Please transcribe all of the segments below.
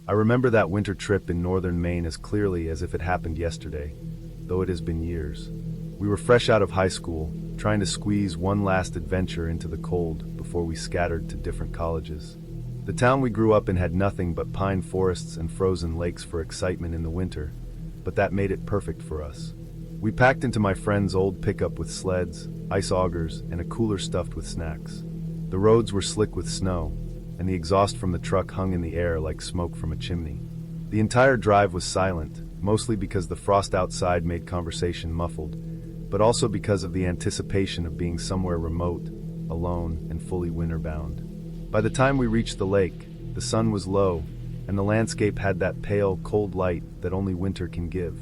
I remember that winter trip in northern Maine as clearly as if it happened yesterday, though it has been years. We were fresh out of high school, trying to squeeze one last adventure into the cold before we scattered to different colleges. The town we grew up in had nothing but pine forests and frozen lakes for excitement in the winter, but that made it perfect for us. We packed into my friend's old pickup with sleds, ice augers, and a cooler stuffed with snacks. The roads were slick with snow, and the exhaust from the truck hung in the air like smoke from a chimney. The entire drive was silent, mostly because the frost outside made conversation muffled, but also because of the anticipation of being somewhere remote, alone, and fully winter-bound. By the time we reached the lake, the sun was low, and the landscape had that pale, cold light that only winter can give.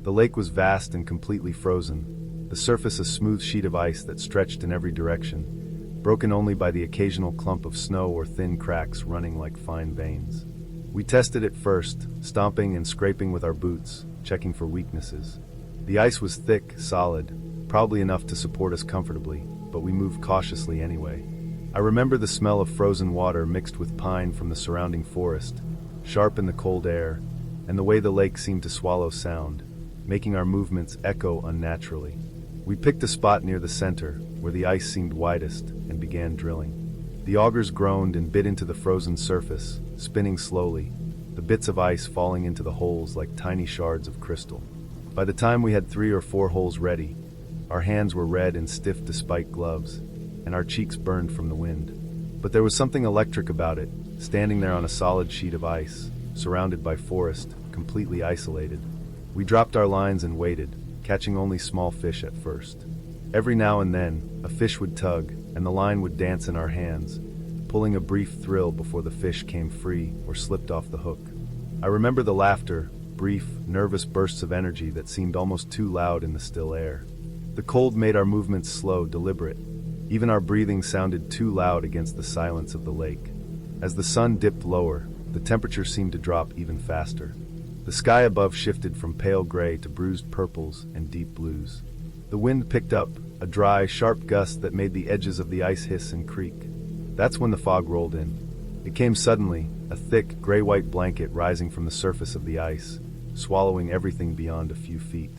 The lake was vast and completely frozen, the surface a smooth sheet of ice that stretched in every direction, broken only by the occasional clump of snow or thin cracks running like fine veins. We tested it first, stomping and scraping with our boots, checking for weaknesses. The ice was thick, solid, probably enough to support us comfortably, but we moved cautiously anyway. I remember the smell of frozen water mixed with pine from the surrounding forest, sharp in the cold air, and the way the lake seemed to swallow sound, making our movements echo unnaturally. We picked a spot near the center, where the ice seemed widest, and began drilling. The augers groaned and bit into the frozen surface, spinning slowly, the bits of ice falling into the holes like tiny shards of crystal. By the time we had 3 or 4 holes ready, our hands were red and stiff despite gloves, and our cheeks burned from the wind. But there was something electric about it, standing there on a solid sheet of ice, surrounded by forest, completely isolated. We dropped our lines and waited, catching only small fish at first. Every now and then, a fish would tug, and the line would dance in our hands, pulling a brief thrill before the fish came free or slipped off the hook. I remember the laughter, brief, nervous bursts of energy that seemed almost too loud in the still air. The cold made our movements slow, deliberate. Even our breathing sounded too loud against the silence of the lake. As the sun dipped lower, the temperature seemed to drop even faster. The sky above shifted from pale gray to bruised purples and deep blues. The wind picked up, a dry, sharp gust that made the edges of the ice hiss and creak. That's when the fog rolled in. It came suddenly, a thick, gray-white blanket rising from the surface of the ice, swallowing everything beyond a few feet.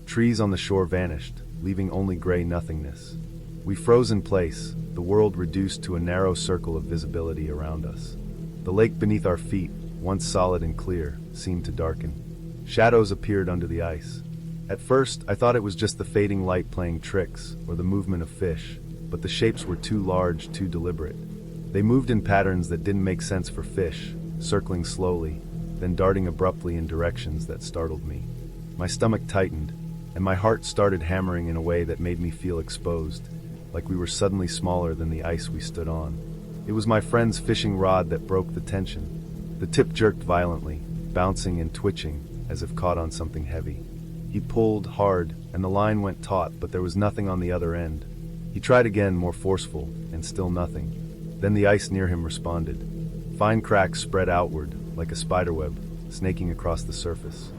Trees on the shore vanished, leaving only gray nothingness. We froze in place, the world reduced to a narrow circle of visibility around us. The lake beneath our feet, once solid and clear, seemed to darken. Shadows appeared under the ice. At first, I thought it was just the fading light playing tricks, or the movement of fish, but the shapes were too large, too deliberate. They moved in patterns that didn't make sense for fish, circling slowly, then darting abruptly in directions that startled me. My stomach tightened, and my heart started hammering in a way that made me feel exposed, like we were suddenly smaller than the ice we stood on. It was my friend's fishing rod that broke the tension. The tip jerked violently, bouncing and twitching, as if caught on something heavy. He pulled hard, and the line went taut, but there was nothing on the other end. He tried again, more forceful, and still nothing. Then the ice near him responded. Fine cracks spread outward, like a spiderweb, snaking across the surface.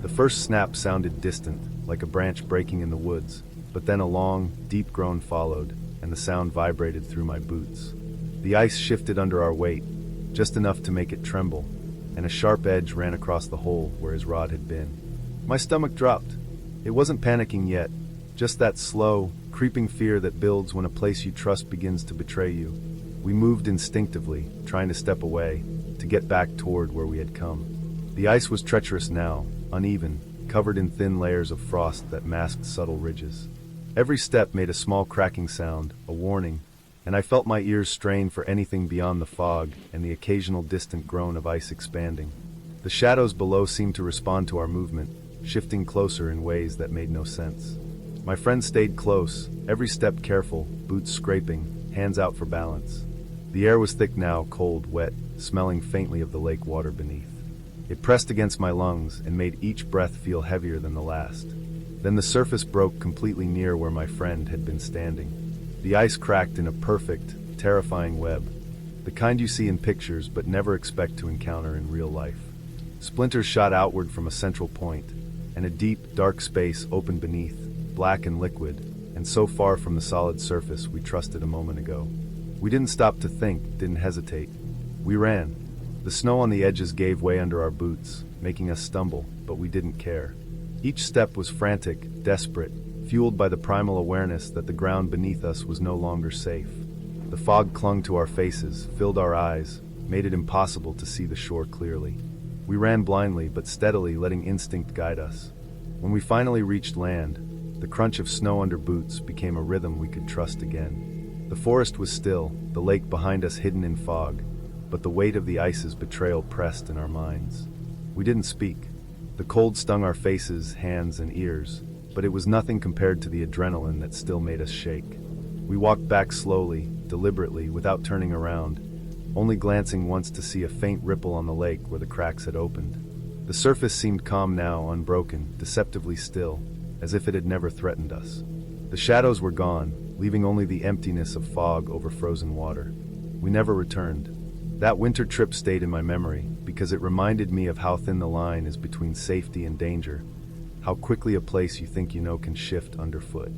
The first snap sounded distant, like a branch breaking in the woods, but then a long, deep groan followed, and the sound vibrated through my boots. The ice shifted under our weight, just enough to make it tremble, and a sharp edge ran across the hole where his rod had been. My stomach dropped. It wasn't panicking yet, just that slow, creeping fear that builds when a place you trust begins to betray you. We moved instinctively, trying to step away, to get back toward where we had come. The ice was treacherous now, uneven, covered in thin layers of frost that masked subtle ridges. Every step made a small cracking sound, a warning, and I felt my ears strain for anything beyond the fog and the occasional distant groan of ice expanding. The shadows below seemed to respond to our movement, shifting closer in ways that made no sense. My friend stayed close, every step careful, boots scraping, hands out for balance. The air was thick now, cold, wet, smelling faintly of the lake water beneath. It pressed against my lungs and made each breath feel heavier than the last. Then the surface broke completely near where my friend had been standing. The ice cracked in a perfect, terrifying web, the kind you see in pictures but never expect to encounter in real life. Splinters shot outward from a central point, and a deep, dark space opened beneath, black and liquid, and so far from the solid surface we trusted a moment ago. We didn't stop to think, didn't hesitate. We ran. The snow on the edges gave way under our boots, making us stumble, but we didn't care. Each step was frantic, desperate, fueled by the primal awareness that the ground beneath us was no longer safe. The fog clung to our faces, filled our eyes, made it impossible to see the shore clearly. We ran blindly but steadily, letting instinct guide us. When we finally reached land, the crunch of snow under boots became a rhythm we could trust again. The forest was still, the lake behind us hidden in fog, but the weight of the ice's betrayal pressed in our minds. We didn't speak. The cold stung our faces, hands, and ears, but it was nothing compared to the adrenaline that still made us shake. We walked back slowly, deliberately, without turning around, only glancing once to see a faint ripple on the lake where the cracks had opened. The surface seemed calm now, unbroken, deceptively still, as if it had never threatened us. The shadows were gone, leaving only the emptiness of fog over frozen water. We never returned. That winter trip stayed in my memory because it reminded me of how thin the line is between safety and danger, how quickly a place you think you know can shift underfoot.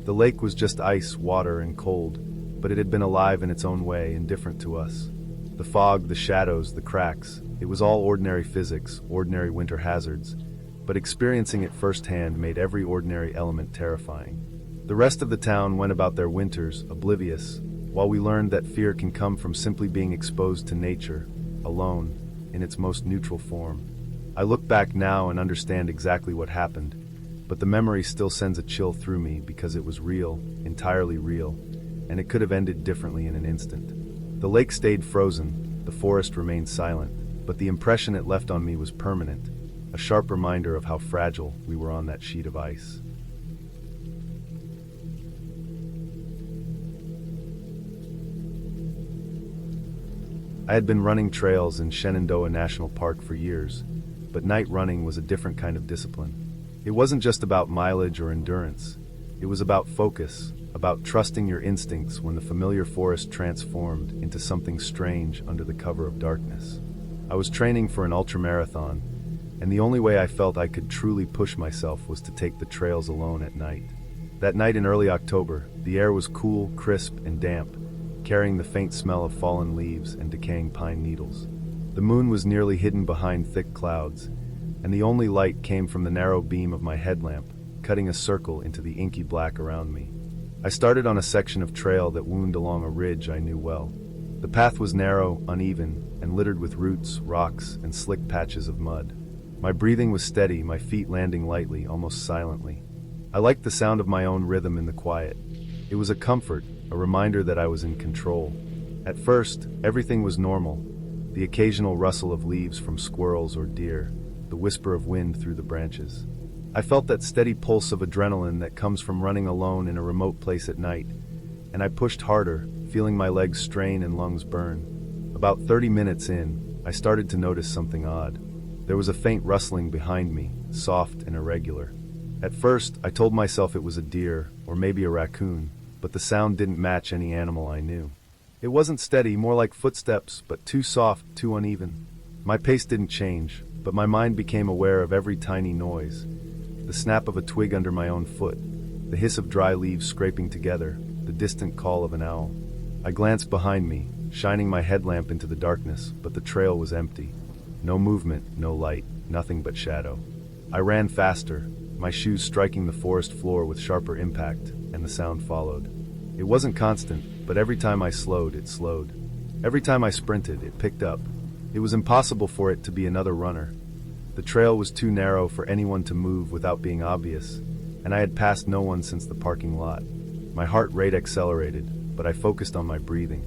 The lake was just ice, water, and cold, but it had been alive in its own way, indifferent to us. The fog, the shadows, the cracks, it was all ordinary physics, ordinary winter hazards, but experiencing it firsthand made every ordinary element terrifying. The rest of the town went about their winters, oblivious, while we learned that fear can come from simply being exposed to nature, alone, in its most neutral form. I look back now and understand exactly what happened, but the memory still sends a chill through me because it was real, entirely real, and it could have ended differently in an instant. The lake stayed frozen, the forest remained silent, but the impression it left on me was permanent, a sharp reminder of how fragile we were on that sheet of ice. I had been running trails in Shenandoah National Park for years, but night running was a different kind of discipline. It wasn't just about mileage or endurance. It was about focus, about trusting your instincts when the familiar forest transformed into something strange under the cover of darkness. I was training for an ultramarathon, and the only way I felt I could truly push myself was to take the trails alone at night. That night in early October, the air was cool, crisp, and damp, carrying the faint smell of fallen leaves and decaying pine needles. The moon was nearly hidden behind thick clouds, and the only light came from the narrow beam of my headlamp, cutting a circle into the inky black around me. I started on a section of trail that wound along a ridge I knew well. The path was narrow, uneven, and littered with roots, rocks, and slick patches of mud. My breathing was steady, my feet landing lightly, almost silently. I liked the sound of my own rhythm in the quiet. It was a comfort, a reminder that I was in control. At first, everything was normal. The occasional rustle of leaves from squirrels or deer, the whisper of wind through the branches. I felt that steady pulse of adrenaline that comes from running alone in a remote place at night, and I pushed harder, feeling my legs strain and lungs burn. About 30 minutes in, I started to notice something odd. There was a faint rustling behind me, soft and irregular. At first, I told myself it was a deer, or maybe a raccoon, but the sound didn't match any animal I knew. It wasn't steady, more like footsteps, but too soft, too uneven. My pace didn't change, but my mind became aware of every tiny noise. The snap of a twig under my own foot, the hiss of dry leaves scraping together, the distant call of an owl. I glanced behind me, shining my headlamp into the darkness, but the trail was empty. No movement, no light, nothing but shadow. I ran faster, my shoes striking the forest floor with sharper impact, and the sound followed. It wasn't constant, but every time I slowed, it slowed. Every time I sprinted, it picked up. It was impossible for it to be another runner. The trail was too narrow for anyone to move without being obvious, and I had passed no one since the parking lot. My heart rate accelerated, but I focused on my breathing.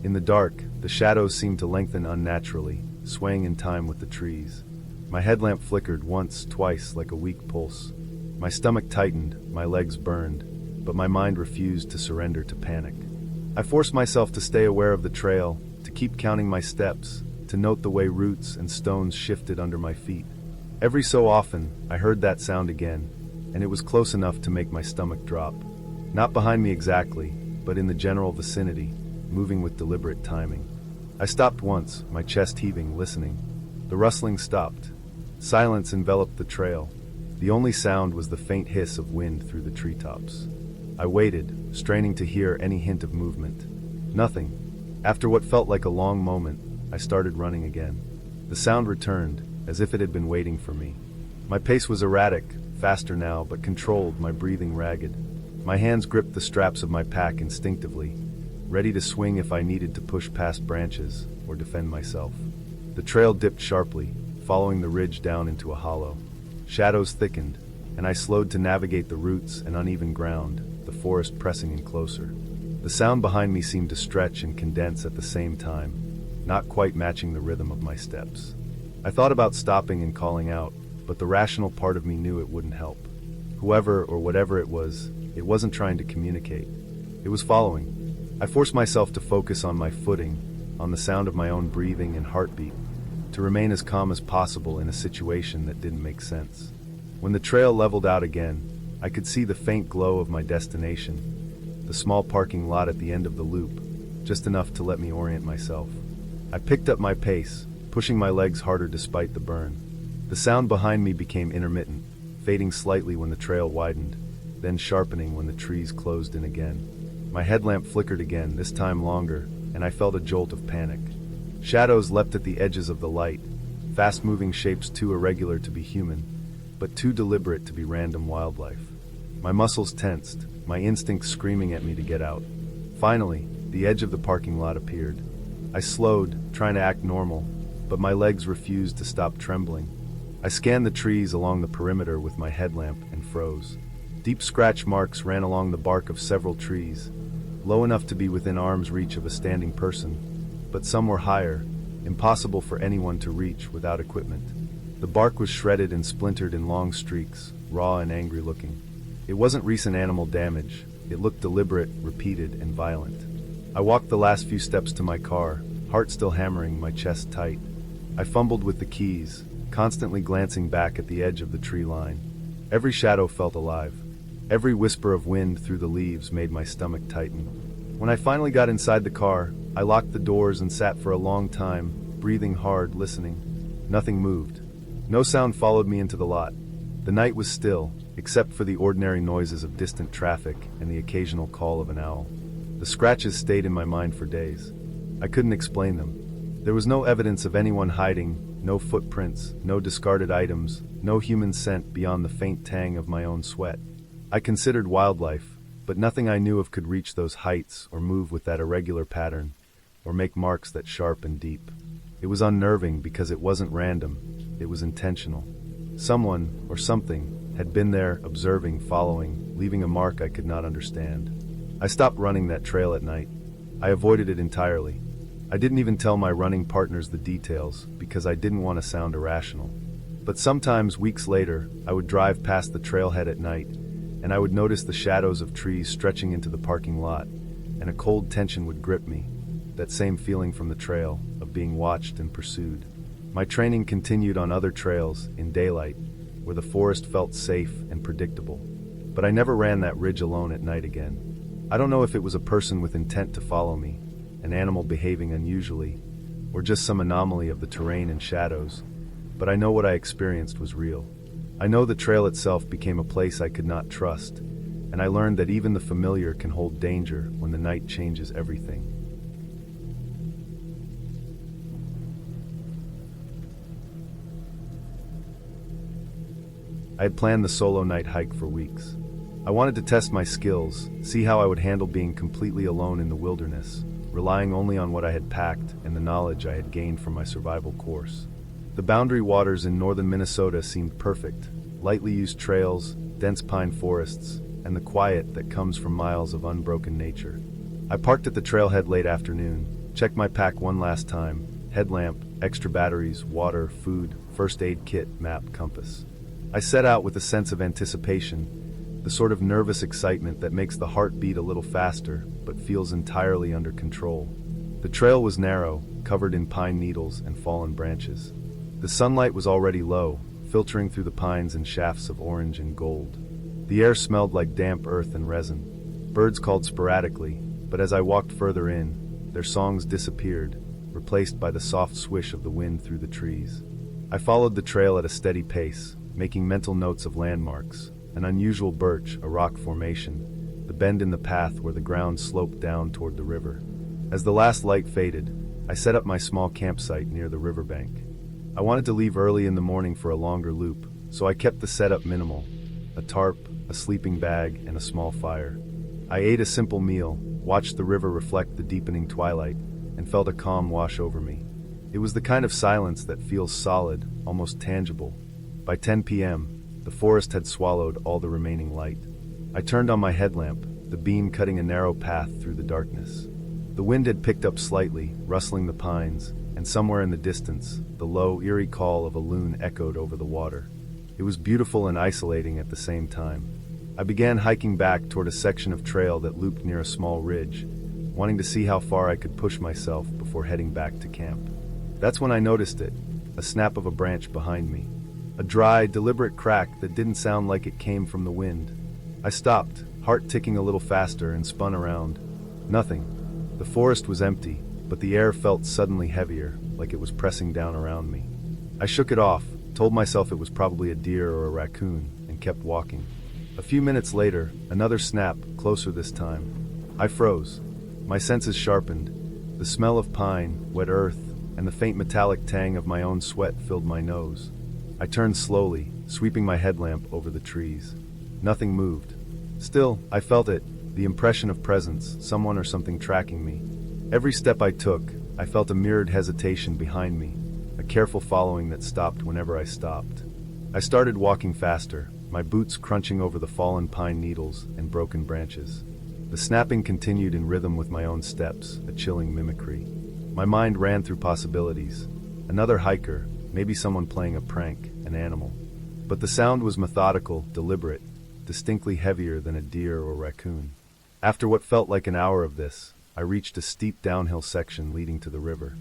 In the dark, the shadows seemed to lengthen unnaturally, swaying in time with the trees. My headlamp flickered once, twice, like a weak pulse. My stomach tightened, my legs burned, but my mind refused to surrender to panic. I forced myself to stay aware of the trail, to keep counting my steps, to note the way roots and stones shifted under my feet. Every so often, I heard that sound again, and it was close enough to make my stomach drop. Not behind me exactly, but in the general vicinity, moving with deliberate timing. I stopped once, my chest heaving, listening. The rustling stopped. Silence enveloped the trail. The only sound was the faint hiss of wind through the treetops. I waited, straining to hear any hint of movement. Nothing. After what felt like a long moment, I started running again. The sound returned, as if it had been waiting for me. My pace was erratic, faster now, but controlled, my breathing ragged. My hands gripped the straps of my pack instinctively, ready to swing if I needed to push past branches or defend myself. The trail dipped sharply, following the ridge down into a hollow. Shadows thickened, and I slowed to navigate the roots and uneven ground, the forest pressing in closer. The sound behind me seemed to stretch and condense at the same time, not quite matching the rhythm of my steps. I thought about stopping and calling out, but the rational part of me knew it wouldn't help. Whoever or whatever it wasn't trying to communicate. It was following. I forced myself to focus on my footing, on the sound of my own breathing and heartbeat, to remain as calm as possible in a situation that didn't make sense. When the trail leveled out again, I could see the faint glow of my destination, the small parking lot at the end of the loop, just enough to let me orient myself. I picked up my pace, pushing my legs harder despite the burn. The sound behind me became intermittent, fading slightly when the trail widened, then sharpening when the trees closed in again. My headlamp flickered again, this time longer, and I felt a jolt of panic. Shadows leapt at the edges of the light, fast-moving shapes too irregular to be human, but too deliberate to be random wildlife. My muscles tensed, my instincts screaming at me to get out. Finally, the edge of the parking lot appeared. I slowed, trying to act normal, but my legs refused to stop trembling. I scanned the trees along the perimeter with my headlamp and froze. Deep scratch marks ran along the bark of several trees, low enough to be within arm's reach of a standing person, but some were higher, impossible for anyone to reach without equipment. The bark was shredded and splintered in long streaks, raw and angry looking. It wasn't recent animal damage, it looked deliberate, repeated, and violent. I walked the last few steps to my car, heart still hammering, my chest tight. I fumbled with the keys, constantly glancing back at the edge of the tree line. Every shadow felt alive. Every whisper of wind through the leaves made my stomach tighten. When I finally got inside the car, I locked the doors and sat for a long time, breathing hard, listening. Nothing moved. No sound followed me into the lot. The night was still, except for the ordinary noises of distant traffic and the occasional call of an owl. The scratches stayed in my mind for days. I couldn't explain them. There was no evidence of anyone hiding, no footprints, no discarded items, no human scent beyond the faint tang of my own sweat. I considered wildlife, but nothing I knew of could reach those heights or move with that irregular pattern, or make marks that sharp and deep. It was unnerving because it wasn't random, it was intentional. Someone, or something, had been there, observing, following, leaving a mark I could not understand. I stopped running that trail at night. I avoided it entirely. I didn't even tell my running partners the details, because I didn't want to sound irrational. But sometimes, weeks later, I would drive past the trailhead at night, and I would notice the shadows of trees stretching into the parking lot, and a cold tension would grip me, that same feeling from the trail, of being watched and pursued. My training continued on other trails, in daylight, where the forest felt safe and predictable. But I never ran that ridge alone at night again. I don't know if it was a person with intent to follow me, an animal behaving unusually, or just some anomaly of the terrain and shadows, but I know what I experienced was real. I know the trail itself became a place I could not trust, and I learned that even the familiar can hold danger when the night changes everything. I had planned the solo night hike for weeks. I wanted to test my skills, see how I would handle being completely alone in the wilderness, relying only on what I had packed and the knowledge I had gained from my survival course. The boundary waters in northern Minnesota seemed perfect, lightly used trails, dense pine forests, and the quiet that comes from miles of unbroken nature. I parked at the trailhead late afternoon, checked my pack one last time, headlamp, extra batteries, water, food, first aid kit, map, compass. I set out with a sense of anticipation, the sort of nervous excitement that makes the heart beat a little faster, but feels entirely under control. The trail was narrow, covered in pine needles and fallen branches. The sunlight was already low, filtering through the pines in shafts of orange and gold. The air smelled like damp earth and resin. Birds called sporadically, but as I walked further in, their songs disappeared, replaced by the soft swish of the wind through the trees. I followed the trail at a steady pace, making mental notes of landmarks, an unusual birch, a rock formation, the bend in the path where the ground sloped down toward the river. As the last light faded, I set up my small campsite near the riverbank. I wanted to leave early in the morning for a longer loop, so I kept the setup minimal: a tarp, a sleeping bag, and a small fire. I ate a simple meal, watched the river reflect the deepening twilight, and felt a calm wash over me. It was the kind of silence that feels solid, almost tangible. By 10 p.m., the forest had swallowed all the remaining light. I turned on my headlamp, the beam cutting a narrow path through the darkness. The wind had picked up slightly, rustling the pines, and somewhere in the distance, the low, eerie call of a loon echoed over the water. It was beautiful and isolating at the same time. I began hiking back toward a section of trail that looped near a small ridge, wanting to see how far I could push myself before heading back to camp. That's when I noticed it, a snap of a branch behind me. A dry, deliberate crack that didn't sound like it came from the wind. I stopped, heart ticking a little faster, and spun around. Nothing. The forest was empty, but the air felt suddenly heavier, like it was pressing down around me. I shook it off, told myself it was probably a deer or a raccoon, and kept walking. A few minutes later, another snap, closer this time. I froze. My senses sharpened. The smell of pine, wet earth, and the faint metallic tang of my own sweat filled my nose. I turned slowly, sweeping my headlamp over the trees. Nothing moved. Still, I felt it, the impression of presence, someone or something tracking me. Every step I took, I felt a mirrored hesitation behind me, a careful following that stopped whenever I stopped. I started walking faster, my boots crunching over the fallen pine needles and broken branches. The snapping continued in rhythm with my own steps, a chilling mimicry. My mind ran through possibilities. Another hiker, maybe someone playing a prank, an animal. But the sound was methodical, deliberate, distinctly heavier than a deer or raccoon. After what felt like an hour of this, I reached a steep downhill section leading to the river.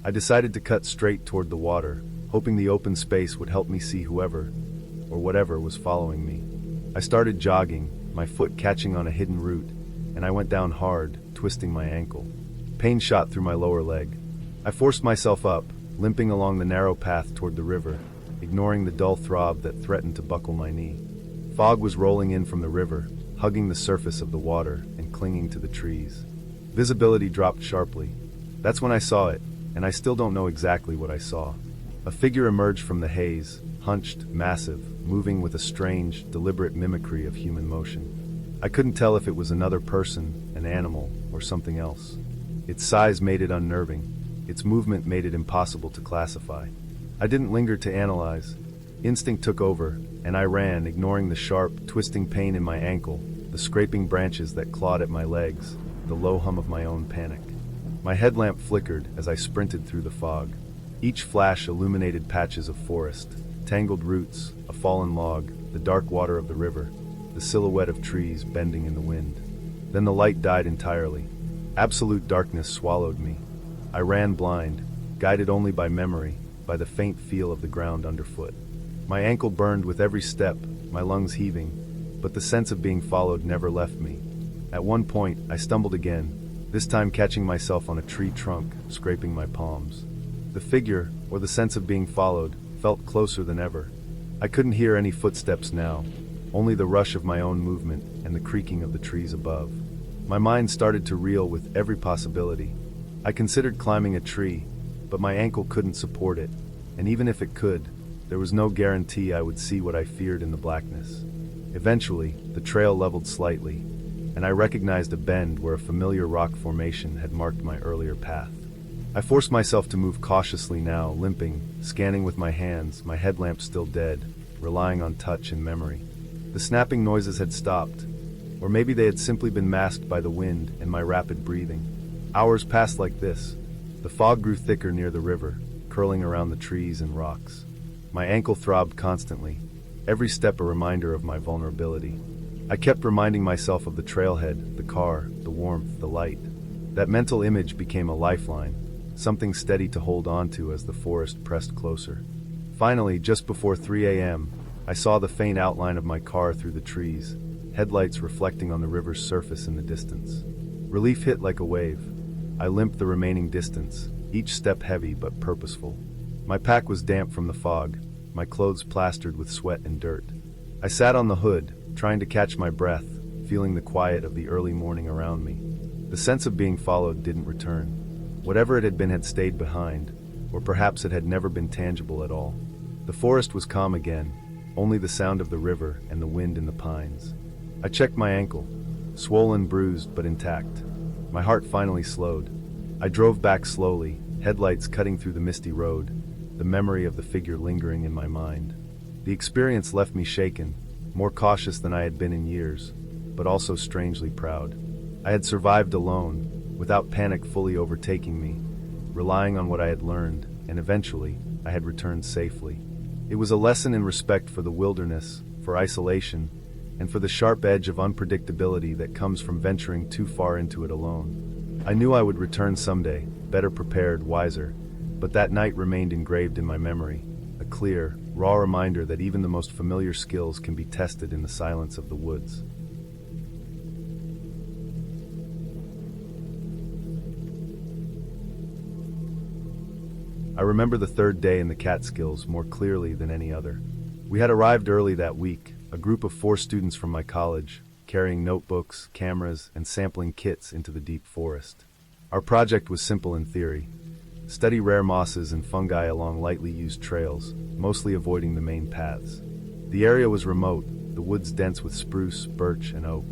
I decided to cut straight toward the water, hoping the open space would help me see whoever, or whatever, was following me. I started jogging, my foot catching on a hidden root, and I went down hard, twisting my ankle. Pain shot through my lower leg. I forced myself up, limping along the narrow path toward the river, ignoring the dull throb that threatened to buckle my knee. Fog was rolling in from the river, hugging the surface of the water and clinging to the trees. Visibility dropped sharply. That's when I saw it, and I still don't know exactly what I saw. A figure emerged from the haze, hunched, massive, moving with a strange, deliberate mimicry of human motion. I couldn't tell if it was another person, an animal, or something else. Its size made it unnerving. Its movement made it impossible to classify. I didn't linger to analyze. Instinct took over, and I ran, ignoring the sharp, twisting pain in my ankle, the scraping branches that clawed at my legs, the low hum of my own panic. My headlamp flickered as I sprinted through the fog. Each flash illuminated patches of forest, tangled roots, a fallen log, the dark water of the river, the silhouette of trees bending in the wind. Then the light died entirely. Absolute darkness swallowed me. I ran blind, guided only by memory, by the faint feel of the ground underfoot. My ankle burned with every step, my lungs heaving, but the sense of being followed never left me. At one point, I stumbled again, this time catching myself on a tree trunk, scraping my palms. The figure, or the sense of being followed, felt closer than ever. I couldn't hear any footsteps now, only the rush of my own movement and the creaking of the trees above. My mind started to reel with every possibility. I considered climbing a tree, but my ankle couldn't support it, and even if it could, there was no guarantee I would see what I feared in the blackness. Eventually, the trail leveled slightly, and I recognized a bend where a familiar rock formation had marked my earlier path. I forced myself to move cautiously now, limping, scanning with my hands, my headlamp still dead, relying on touch and memory. The snapping noises had stopped, or maybe they had simply been masked by the wind and my rapid breathing. Hours passed like this. The fog grew thicker near the river, curling around the trees and rocks. My ankle throbbed constantly, every step a reminder of my vulnerability. I kept reminding myself of the trailhead, the car, the warmth, the light. That mental image became a lifeline, something steady to hold on to as the forest pressed closer. Finally, just before 3 a.m., I saw the faint outline of my car through the trees, headlights reflecting on the river's surface in the distance. Relief hit like a wave. I limped the remaining distance, each step heavy but purposeful. My pack was damp from the fog, my clothes plastered with sweat and dirt. I sat on the hood, trying to catch my breath, feeling the quiet of the early morning around me. The sense of being followed didn't return. Whatever it had been had stayed behind, or perhaps it had never been tangible at all. The forest was calm again, only the sound of the river and the wind in the pines. I checked my ankle, swollen, bruised, but intact. My heart finally slowed. I drove back slowly, headlights cutting through the misty road, the memory of the figure lingering in my mind. The experience left me shaken, more cautious than I had been in years, but also strangely proud. I had survived alone, without panic fully overtaking me, relying on what I had learned, and eventually, I had returned safely. It was a lesson in respect for the wilderness, for isolation, and for the sharp edge of unpredictability that comes from venturing too far into it alone. I knew I would return someday, better prepared, wiser, but that night remained engraved in my memory, a clear, raw reminder that even the most familiar skills can be tested in the silence of the woods. I remember the third day in the Catskills more clearly than any other. We had arrived early that week, a group of 4 students from my college, carrying notebooks, cameras, and sampling kits into the deep forest. Our project was simple in theory. Study rare mosses and fungi along lightly used trails, mostly avoiding the main paths. The area was remote, the woods dense with spruce, birch, and oak.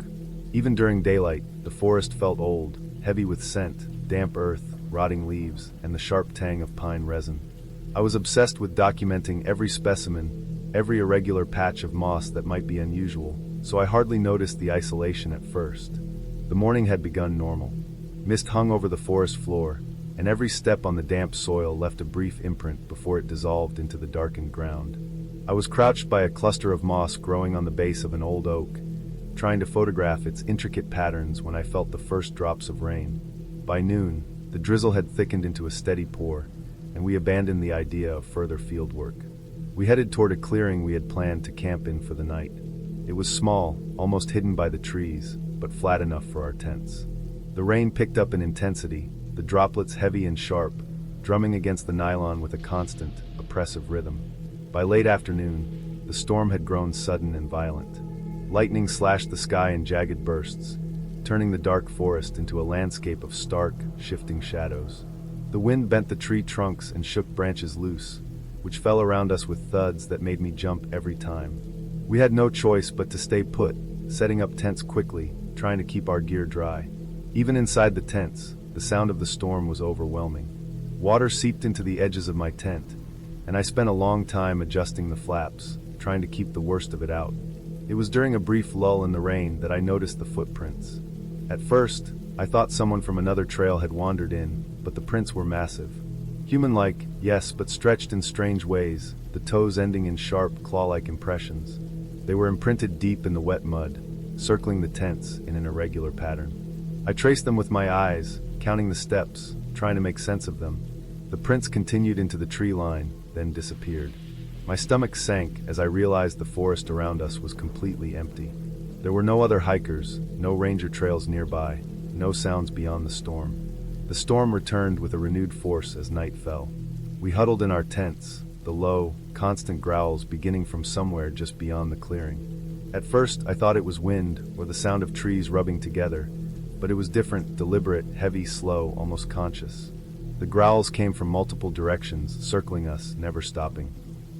Even during daylight, the forest felt old, heavy with scent, damp earth, rotting leaves, and the sharp tang of pine resin. I was obsessed with documenting every specimen, every irregular patch of moss that might be unusual, so I hardly noticed the isolation at first. The morning had begun normal. Mist hung over the forest floor, and every step on the damp soil left a brief imprint before it dissolved into the darkened ground. I was crouched by a cluster of moss growing on the base of an old oak, trying to photograph its intricate patterns when I felt the first drops of rain. By noon, the drizzle had thickened into a steady pour, and we abandoned the idea of further field work. We headed toward a clearing we had planned to camp in for the night. It was small, almost hidden by the trees, but flat enough for our tents. The rain picked up in intensity, the droplets heavy and sharp, drumming against the nylon with a constant, oppressive rhythm. By late afternoon, the storm had grown sudden and violent. Lightning slashed the sky in jagged bursts, turning the dark forest into a landscape of stark, shifting shadows. The wind bent the tree trunks and shook branches loose, which fell around us with thuds that made me jump every time. We had no choice but to stay put, setting up tents quickly, trying to keep our gear dry. Even inside the tents, the sound of the storm was overwhelming. Water seeped into the edges of my tent, and I spent a long time adjusting the flaps, trying to keep the worst of it out. It was during a brief lull in the rain that I noticed the footprints. At first, I thought someone from another trail had wandered in, but the prints were massive. Human-like, yes, but stretched in strange ways, the toes ending in sharp, claw-like impressions. They were imprinted deep in the wet mud, circling the tents in an irregular pattern. I traced them with my eyes, counting the steps, trying to make sense of them. The prints continued into the tree line, then disappeared. My stomach sank as I realized the forest around us was completely empty. There were no other hikers, no ranger trails nearby, no sounds beyond the storm. The storm returned with a renewed force as night fell. We huddled in our tents, the low, constant growls beginning from somewhere just beyond the clearing. At first, I thought it was wind or the sound of trees rubbing together, but it was different, deliberate, heavy, slow, almost conscious. The growls came from multiple directions, circling us, never stopping.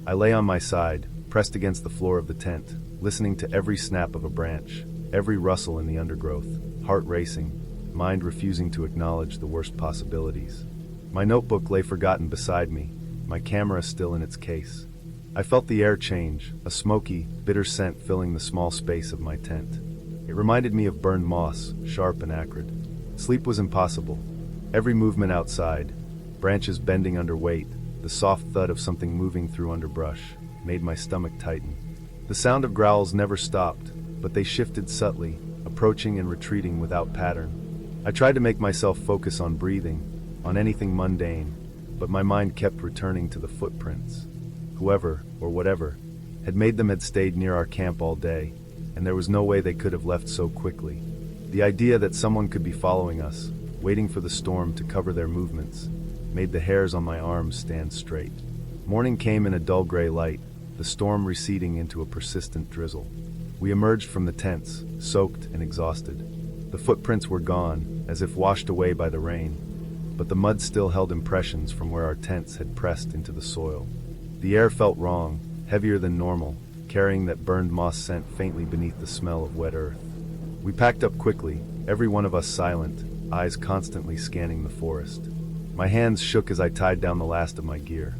I lay on my side, pressed against the floor of the tent, listening to every snap of a branch, every rustle in the undergrowth, heart racing, mind refusing to acknowledge the worst possibilities. My notebook lay forgotten beside me, my camera still in its case. I felt the air change, a smoky, bitter scent filling the small space of my tent. It reminded me of burned moss, sharp and acrid. Sleep was impossible. Every movement outside, branches bending under weight, the soft thud of something moving through underbrush, made my stomach tighten. The sound of growls never stopped, but they shifted subtly, approaching and retreating without pattern. I tried to make myself focus on breathing, on anything mundane, but my mind kept returning to the footprints. Whoever, or whatever, had made them had stayed near our camp all day, and there was no way they could have left so quickly. The idea that someone could be following us, waiting for the storm to cover their movements, made the hairs on my arms stand straight. Morning came in a dull gray light, the storm receding into a persistent drizzle. We emerged from the tents, soaked and exhausted. The footprints were gone, as if washed away by the rain, but the mud still held impressions from where our tents had pressed into the soil. The air felt wrong, heavier than normal, carrying that burned moss scent faintly beneath the smell of wet earth. We packed up quickly, every one of us silent, eyes constantly scanning the forest. My hands shook as I tied down the last of my gear.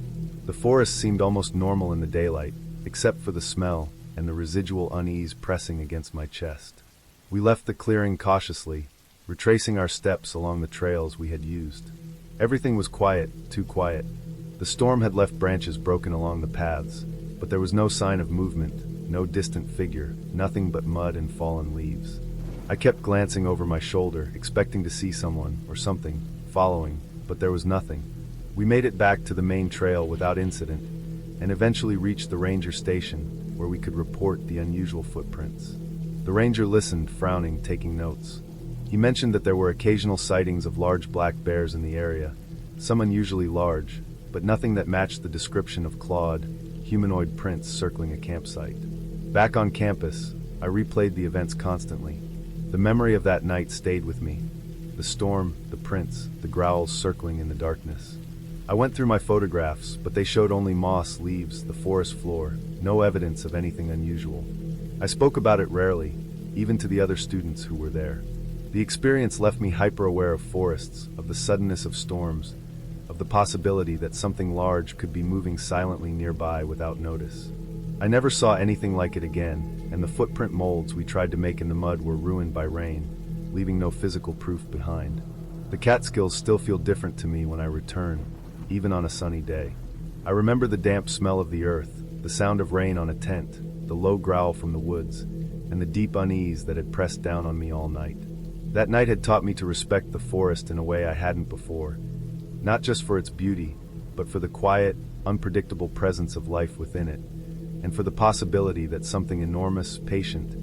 The forest seemed almost normal in the daylight, except for the smell and the residual unease pressing against my chest. We left the clearing cautiously, retracing our steps along the trails we had used. Everything was quiet, too quiet. The storm had left branches broken along the paths, but there was no sign of movement, no distant figure, nothing but mud and fallen leaves. I kept glancing over my shoulder, expecting to see someone or something following, but there was nothing. We made it back to the main trail without incident, and eventually reached the ranger station, where we could report the unusual footprints. The ranger listened, frowning, taking notes. He mentioned that there were occasional sightings of large black bears in the area, some unusually large, but nothing that matched the description of clawed, humanoid prints circling a campsite. Back on campus, I replayed the events constantly. The memory of that night stayed with me. The storm, the prints, the growls circling in the darkness. I went through my photographs, but they showed only moss, leaves, the forest floor, no evidence of anything unusual. I spoke about it rarely, even to the other students who were there. The experience left me hyper-aware of forests, of the suddenness of storms, of the possibility that something large could be moving silently nearby without notice. I never saw anything like it again, and the footprint molds we tried to make in the mud were ruined by rain, leaving no physical proof behind. The Catskills still feel different to me when I return, even on a sunny day. I remember the damp smell of the earth, the sound of rain on a tent, the low growl from the woods, and the deep unease that had pressed down on me all night. That night had taught me to respect the forest in a way I hadn't before, not just for its beauty, but for the quiet, unpredictable presence of life within it, and for the possibility that something enormous, patient,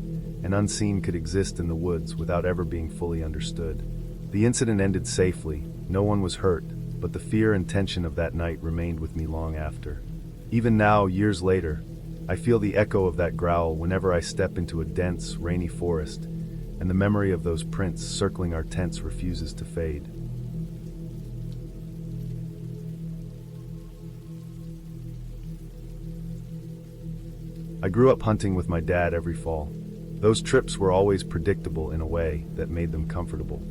and unseen could exist in the woods without ever being fully understood. The incident ended safely, no one was hurt, but the fear and tension of that night remained with me long after. Even now, years later, I feel the echo of that growl whenever I step into a dense, rainy forest, and the memory of those prints circling our tents refuses to fade. I grew up hunting with my dad every fall. Those trips were always predictable in a way that made them comfortable.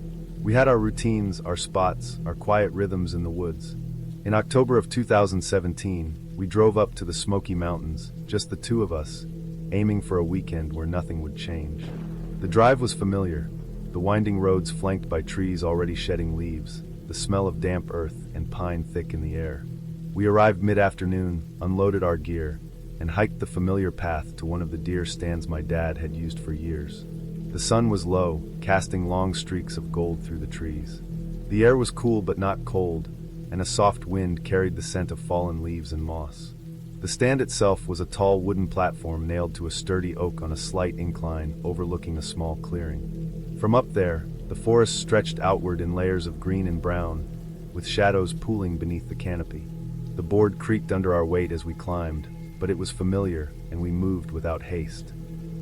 We had our routines, our spots, our quiet rhythms in the woods. In October of 2017, we drove up to the Smoky Mountains, just the two of us, aiming for a weekend where nothing would change. The drive was familiar, the winding roads flanked by trees already shedding leaves, the smell of damp earth and pine thick in the air. We arrived mid-afternoon, unloaded our gear, and hiked the familiar path to one of the deer stands my dad had used for years. The sun was low, casting long streaks of gold through the trees. The air was cool but not cold, and a soft wind carried the scent of fallen leaves and moss. The stand itself was a tall wooden platform nailed to a sturdy oak on a slight incline overlooking a small clearing. From up there, the forest stretched outward in layers of green and brown, with shadows pooling beneath the canopy. The board creaked under our weight as we climbed, but it was familiar, and we moved without haste.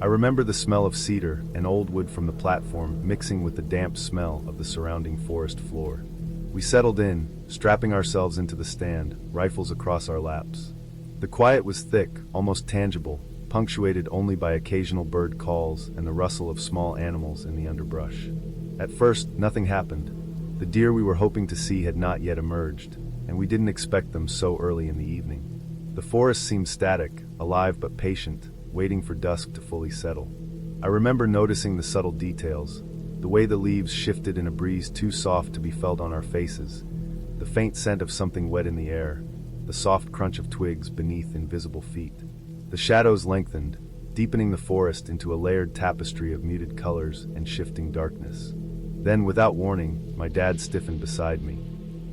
I remember the smell of cedar and old wood from the platform mixing with the damp smell of the surrounding forest floor. We settled in, strapping ourselves into the stand, rifles across our laps. The quiet was thick, almost tangible, punctuated only by occasional bird calls and the rustle of small animals in the underbrush. At first, nothing happened. The deer we were hoping to see had not yet emerged, and we didn't expect them so early in the evening. The forest seemed static, alive but patient, waiting for dusk to fully settle. I remember noticing the subtle details, the way the leaves shifted in a breeze too soft to be felt on our faces, the faint scent of something wet in the air, the soft crunch of twigs beneath invisible feet. The shadows lengthened, deepening the forest into a layered tapestry of muted colors and shifting darkness. Then, without warning, my dad stiffened beside me.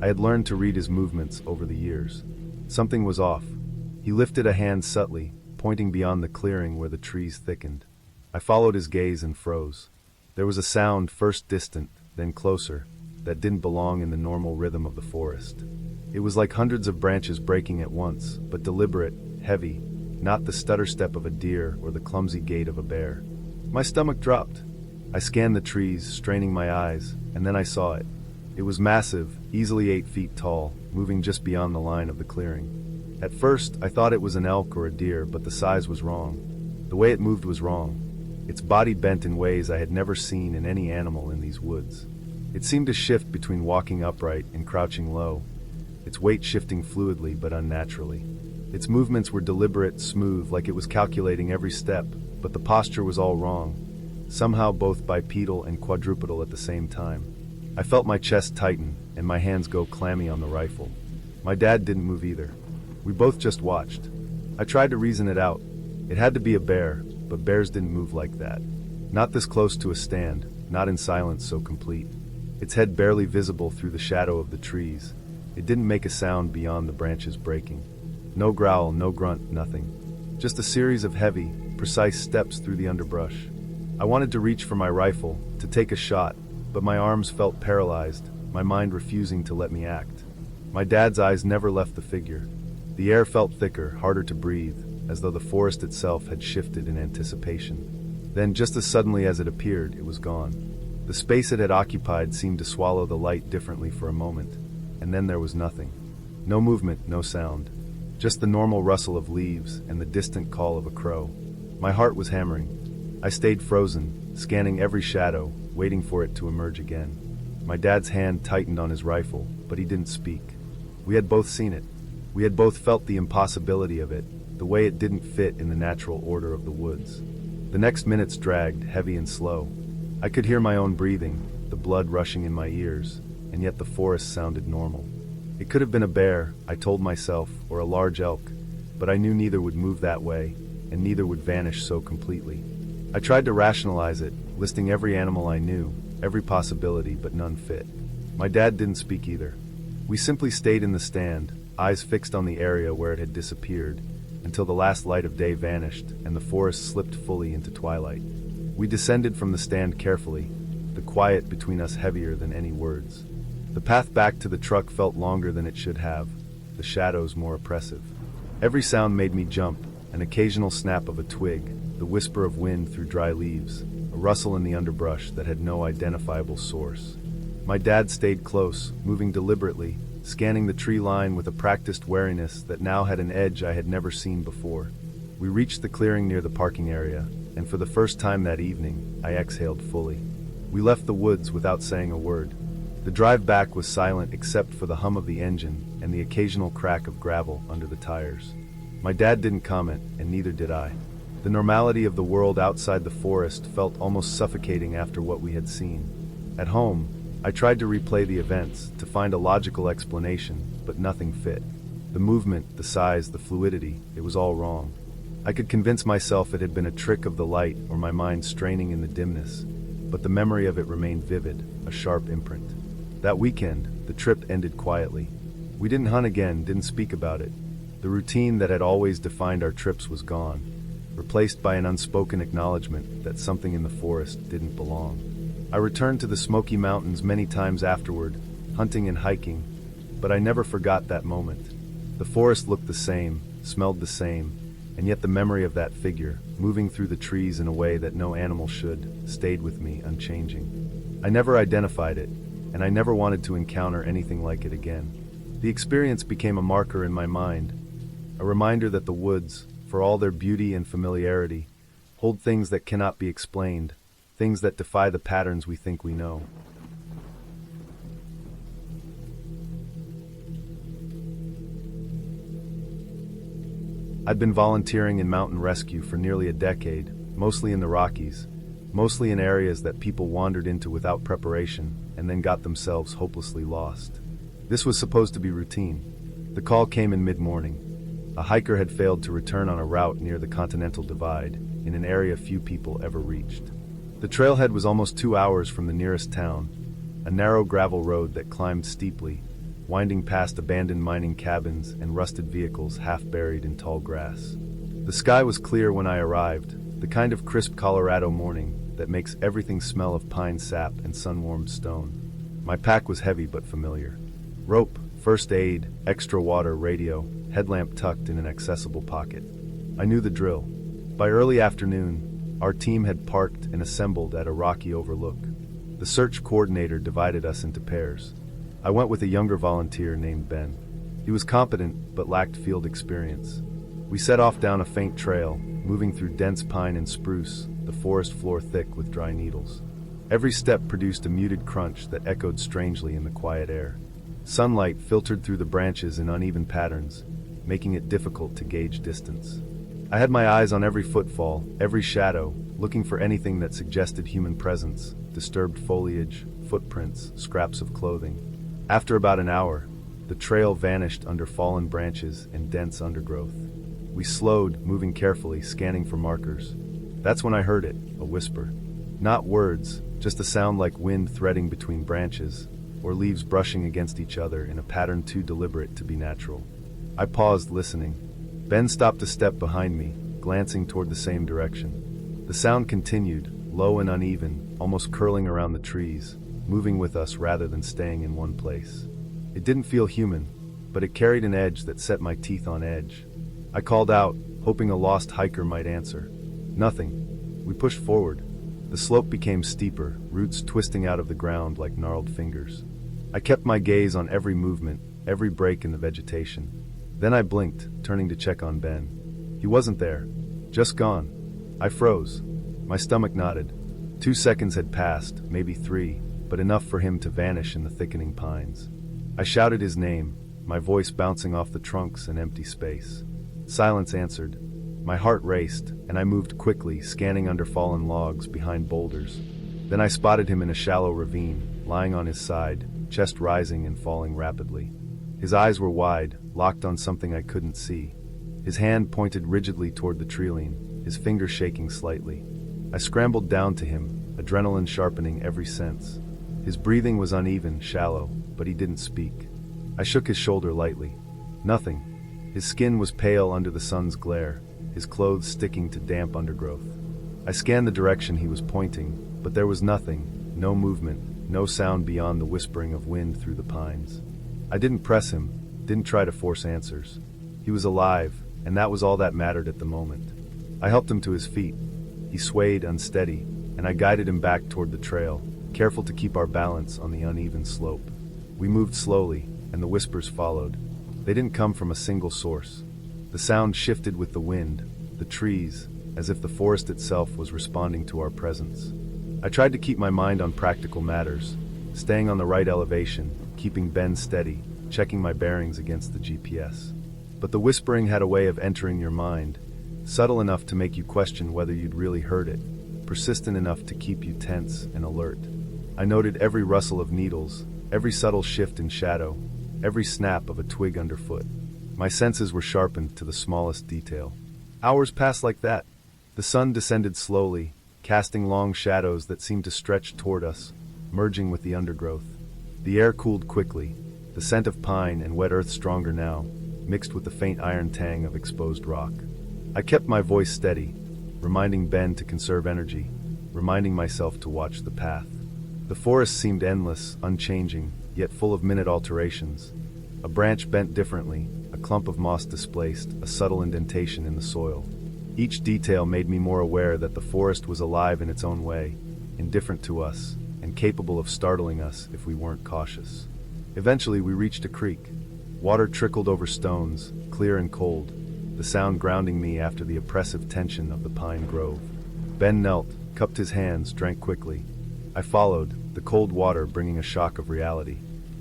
I had learned to read his movements over the years. Something was off. He lifted a hand subtly, pointing beyond the clearing where the trees thickened. I followed his gaze and froze. There was a sound, first distant, then closer, that didn't belong in the normal rhythm of the forest. It was like hundreds of branches breaking at once, but deliberate, heavy, not the stutter step of a deer or the clumsy gait of a bear. My stomach dropped. I scanned the trees, straining my eyes, and then I saw it. It was massive, easily 8 feet tall, moving just beyond the line of the clearing. At first, I thought it was an elk or a deer, but the size was wrong. The way it moved was wrong. Its body bent in ways I had never seen in any animal in these woods. It seemed to shift between walking upright and crouching low, its weight shifting fluidly but unnaturally. Its movements were deliberate, smooth, like it was calculating every step, but the posture was all wrong, somehow both bipedal and quadrupedal at the same time. I felt my chest tighten and my hands go clammy on the rifle. My dad didn't move either. We both just watched. I tried to reason it out. It had to be a bear, but bears didn't move like that. Not this close to a stand, not in silence so complete. Its head barely visible through the shadow of the trees. It didn't make a sound beyond the branches breaking. No growl, no grunt, nothing. Just a series of heavy, precise steps through the underbrush. I wanted to reach for my rifle, to take a shot, but my arms felt paralyzed, my mind refusing to let me act. My dad's eyes never left the figure. The air felt thicker, harder to breathe, as though the forest itself had shifted in anticipation. Then, just as suddenly as it appeared, it was gone. The space it had occupied seemed to swallow the light differently for a moment, and then there was nothing. No movement, no sound. Just the normal rustle of leaves and the distant call of a crow. My heart was hammering. I stayed frozen, scanning every shadow, waiting for it to emerge again. My dad's hand tightened on his rifle, but he didn't speak. We had both seen it. We had both felt the impossibility of it, the way it didn't fit in the natural order of the woods. The next minutes dragged, heavy and slow. I could hear my own breathing, the blood rushing in my ears, and yet the forest sounded normal. It could have been a bear, I told myself, or a large elk, but I knew neither would move that way, and neither would vanish so completely. I tried to rationalize it, listing every animal I knew, every possibility, but none fit. My dad didn't speak either. We simply stayed in the stand, eyes fixed on the area where it had disappeared, until the last light of day vanished and the forest slipped fully into twilight. We descended from the stand carefully, the quiet between us heavier than any words. The path back to the truck felt longer than it should have, the shadows more oppressive. Every sound made me jump, an occasional snap of a twig, the whisper of wind through dry leaves, a rustle in the underbrush that had no identifiable source. My dad stayed close, moving deliberately, scanning the tree line with a practiced wariness that now had an edge I had never seen before. We reached the clearing near the parking area, and for the first time that evening, I exhaled fully. We left the woods without saying a word. The drive back was silent except for the hum of the engine and the occasional crack of gravel under the tires. My dad didn't comment, and neither did I. The normality of the world outside the forest felt almost suffocating after what we had seen. At home, I tried to replay the events, to find a logical explanation, but nothing fit. The movement, the size, the fluidity, it was all wrong. I could convince myself it had been a trick of the light or my mind straining in the dimness, but the memory of it remained vivid, a sharp imprint. That weekend, the trip ended quietly. We didn't hunt again, didn't speak about it. The routine that had always defined our trips was gone, replaced by an unspoken acknowledgement that something in the forest didn't belong. I returned to the Smoky Mountains many times afterward, hunting and hiking, but I never forgot that moment. The forest looked the same, smelled the same, and yet the memory of that figure, moving through the trees in a way that no animal should, stayed with me unchanging. I never identified it, and I never wanted to encounter anything like it again. The experience became a marker in my mind, a reminder that the woods, for all their beauty and familiarity, hold things that cannot be explained, things that defy the patterns we think we know. I'd been volunteering in mountain rescue for nearly a decade, mostly in the Rockies, mostly in areas that people wandered into without preparation and then got themselves hopelessly lost. This was supposed to be routine. The call came in mid-morning. A hiker had failed to return on a route near the Continental Divide, in an area few people ever reached. The trailhead was almost 2 hours from the nearest town, a narrow gravel road that climbed steeply, winding past abandoned mining cabins and rusted vehicles half buried in tall grass. The sky was clear when I arrived, the kind of crisp Colorado morning that makes everything smell of pine sap and sun-warmed stone. My pack was heavy but familiar. Rope, first aid, extra water, radio, headlamp tucked in an accessible pocket. I knew the drill. By early afternoon, our team had parked and assembled at a rocky overlook. The search coordinator divided us into pairs. I went with a younger volunteer named Ben. He was competent but lacked field experience. We set off down a faint trail, moving through dense pine and spruce, the forest floor thick with dry needles. Every step produced a muted crunch that echoed strangely in the quiet air. Sunlight filtered through the branches in uneven patterns, making it difficult to gauge distance. I had my eyes on every footfall, every shadow, looking for anything that suggested human presence: disturbed foliage, footprints, scraps of clothing. After about an hour, the trail vanished under fallen branches and dense undergrowth. We slowed, moving carefully, scanning for markers. That's when I heard it, a whisper. Not words, just a sound like wind threading between branches, or leaves brushing against each other in a pattern too deliberate to be natural. I paused, listening. Ben stopped a step behind me, glancing toward the same direction. The sound continued, low and uneven, almost curling around the trees, moving with us rather than staying in one place. It didn't feel human, but it carried an edge that set my teeth on edge. I called out, hoping a lost hiker might answer. Nothing. We pushed forward. The slope became steeper, roots twisting out of the ground like gnarled fingers. I kept my gaze on every movement, every break in the vegetation. Then I blinked, turning to check on Ben. He wasn't there. Just gone. I froze. My stomach knotted. 2 seconds had passed, maybe 3, but enough for him to vanish in the thickening pines. I shouted his name, my voice bouncing off the trunks and empty space. Silence answered. My heart raced, and I moved quickly, scanning under fallen logs, behind boulders. Then I spotted him in a shallow ravine, lying on his side, chest rising and falling rapidly. His eyes were wide, locked on something I couldn't see. His hand pointed rigidly toward the treeline, his fingers shaking slightly. I scrambled down to him, adrenaline sharpening every sense. His breathing was uneven, shallow, but he didn't speak. I shook his shoulder lightly. Nothing. His skin was pale under the sun's glare, his clothes sticking to damp undergrowth. I scanned the direction he was pointing, but there was nothing, no movement, no sound beyond the whispering of wind through the pines. I didn't press him, didn't try to force answers. He was alive, and that was all that mattered at the moment. I helped him to his feet. He swayed unsteady, and I guided him back toward the trail, careful to keep our balance on the uneven slope. We moved slowly, and the whispers followed. They didn't come from a single source. The sound shifted with the wind, the trees, as if the forest itself was responding to our presence. I tried to keep my mind on practical matters, staying on the right elevation, keeping Ben steady, checking my bearings against the GPS. But the whispering had a way of entering your mind, subtle enough to make you question whether you'd really heard it, persistent enough to keep you tense and alert. I noted every rustle of needles, every subtle shift in shadow, every snap of a twig underfoot. My senses were sharpened to the smallest detail. Hours passed like that. The sun descended slowly, casting long shadows that seemed to stretch toward us, merging with the undergrowth. The air cooled quickly, the scent of pine and wet earth stronger now, mixed with the faint iron tang of exposed rock. I kept my voice steady, reminding Ben to conserve energy, reminding myself to watch the path. The forest seemed endless, unchanging, yet full of minute alterations. A branch bent differently, a clump of moss displaced, a subtle indentation in the soil. Each detail made me more aware that the forest was alive in its own way, indifferent to us, and capable of startling us if we weren't cautious. Eventually we reached a creek. Water trickled over stones, clear and cold, the sound grounding me after the oppressive tension of the pine grove. Ben knelt, cupped his hands, drank quickly. I followed, the cold water bringing a shock of reality.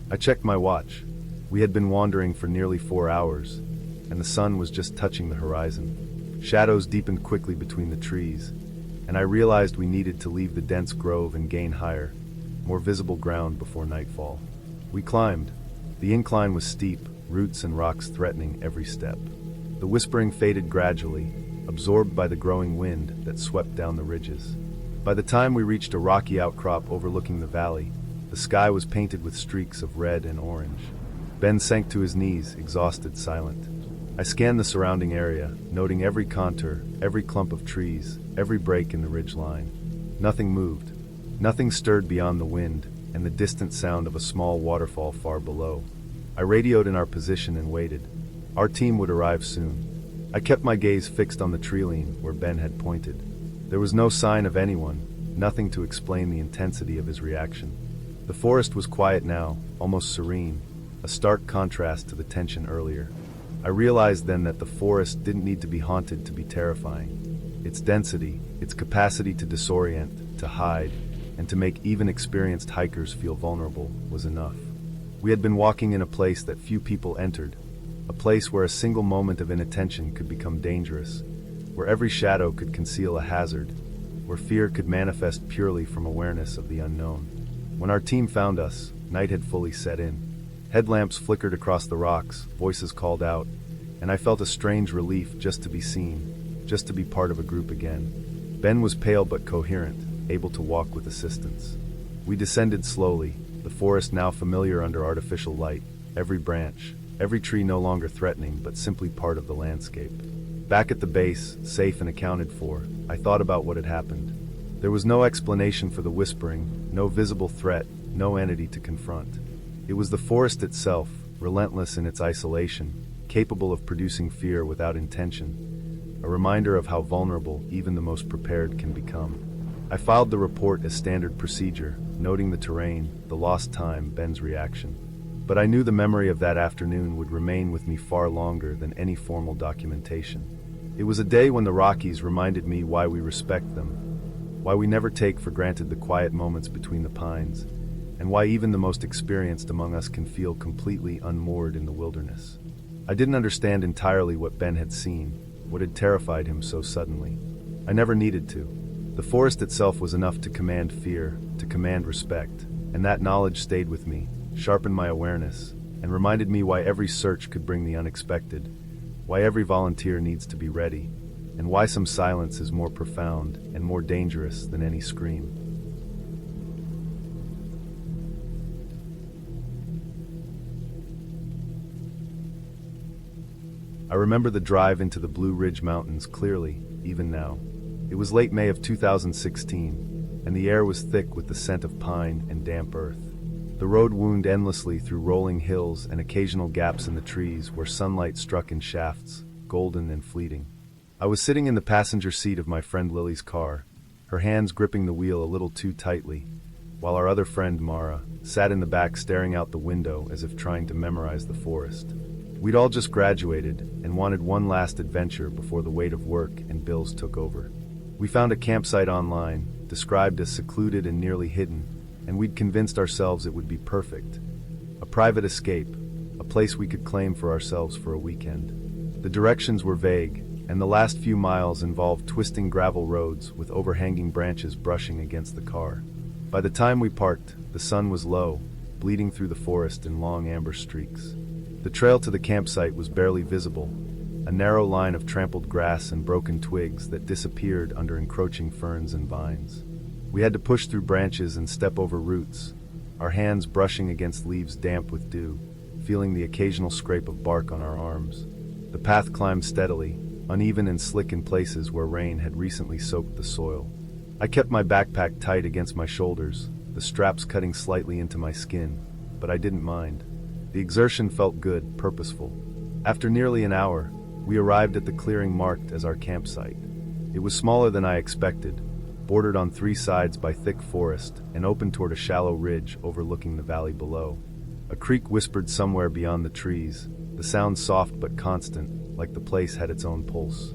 I checked my watch. We had been wandering for nearly 4 hours, and the sun was just touching the horizon. Shadows deepened quickly between the trees, and I realized we needed to leave the dense grove and gain higher, more visible ground before nightfall. We climbed. The incline was steep, roots and rocks threatening every step. The whispering faded gradually, absorbed by the growing wind that swept down the ridges. By the time we reached a rocky outcrop overlooking the valley, the sky was painted with streaks of red and orange. Ben sank to his knees, exhausted, silent. I scanned the surrounding area, noting every contour, every clump of trees, every break in the ridge line. Nothing moved. Nothing stirred beyond the wind and the distant sound of a small waterfall far below. I radioed in our position and waited. Our team would arrive soon. I kept my gaze fixed on the treeline where Ben had pointed. There was no sign of anyone, nothing to explain the intensity of his reaction. The forest was quiet now, almost serene, a stark contrast to the tension earlier. I realized then that the forest didn't need to be haunted to be terrifying. Its density, its capacity to disorient, to hide, and to make even experienced hikers feel vulnerable was enough. We had been walking in a place that few people entered, a place where a single moment of inattention could become dangerous, where every shadow could conceal a hazard, where fear could manifest purely from awareness of the unknown. When our team found us, night had fully set in. Headlamps flickered across the rocks, voices called out, and I felt a strange relief just to be seen, just to be part of a group again. Ben was pale but coherent, able to walk with assistance. We descended slowly, the forest now familiar under artificial light, every branch, every tree no longer threatening but simply part of the landscape. Back at the base, safe and accounted for, I thought about what had happened. There was no explanation for the whispering, no visible threat, no entity to confront. It was the forest itself, relentless in its isolation, capable of producing fear without intention, a reminder of how vulnerable even the most prepared can become. I filed the report as standard procedure, noting the terrain, the lost time, Ben's reaction. But I knew the memory of that afternoon would remain with me far longer than any formal documentation. It was a day when the Rockies reminded me why we respect them, why we never take for granted the quiet moments between the pines, and why even the most experienced among us can feel completely unmoored in the wilderness. I didn't understand entirely what Ben had seen, what had terrified him so suddenly. I never needed to. The forest itself was enough to command fear, to command respect, and that knowledge stayed with me, sharpened my awareness, and reminded me why every search could bring the unexpected, why every volunteer needs to be ready, and why some silence is more profound and more dangerous than any scream. I remember the drive into the Blue Ridge Mountains clearly, even now. It was late May of 2016, and the air was thick with the scent of pine and damp earth. The road wound endlessly through rolling hills and occasional gaps in the trees where sunlight struck in shafts, golden and fleeting. I was sitting in the passenger seat of my friend Lily's car, her hands gripping the wheel a little too tightly, while our other friend Mara sat in the back staring out the window as if trying to memorize the forest. We'd all just graduated and wanted one last adventure before the weight of work and bills took over. We found a campsite online, described as secluded and nearly hidden, and we'd convinced ourselves it would be perfect. A private escape, a place we could claim for ourselves for a weekend. The directions were vague, and the last few miles involved twisting gravel roads with overhanging branches brushing against the car. By the time we parked, the sun was low, bleeding through the forest in long amber streaks. The trail to the campsite was barely visible, a narrow line of trampled grass and broken twigs that disappeared under encroaching ferns and vines. We had to push through branches and step over roots, our hands brushing against leaves damp with dew, feeling the occasional scrape of bark on our arms. The path climbed steadily, uneven and slick in places where rain had recently soaked the soil. I kept my backpack tight against my shoulders, the straps cutting slightly into my skin, but I didn't mind. The exertion felt good, purposeful. After nearly an hour, we arrived at the clearing marked as our campsite. It was smaller than I expected, bordered on three sides by thick forest and open toward a shallow ridge overlooking the valley below. A creek whispered somewhere beyond the trees, the sound soft but constant, like the place had its own pulse.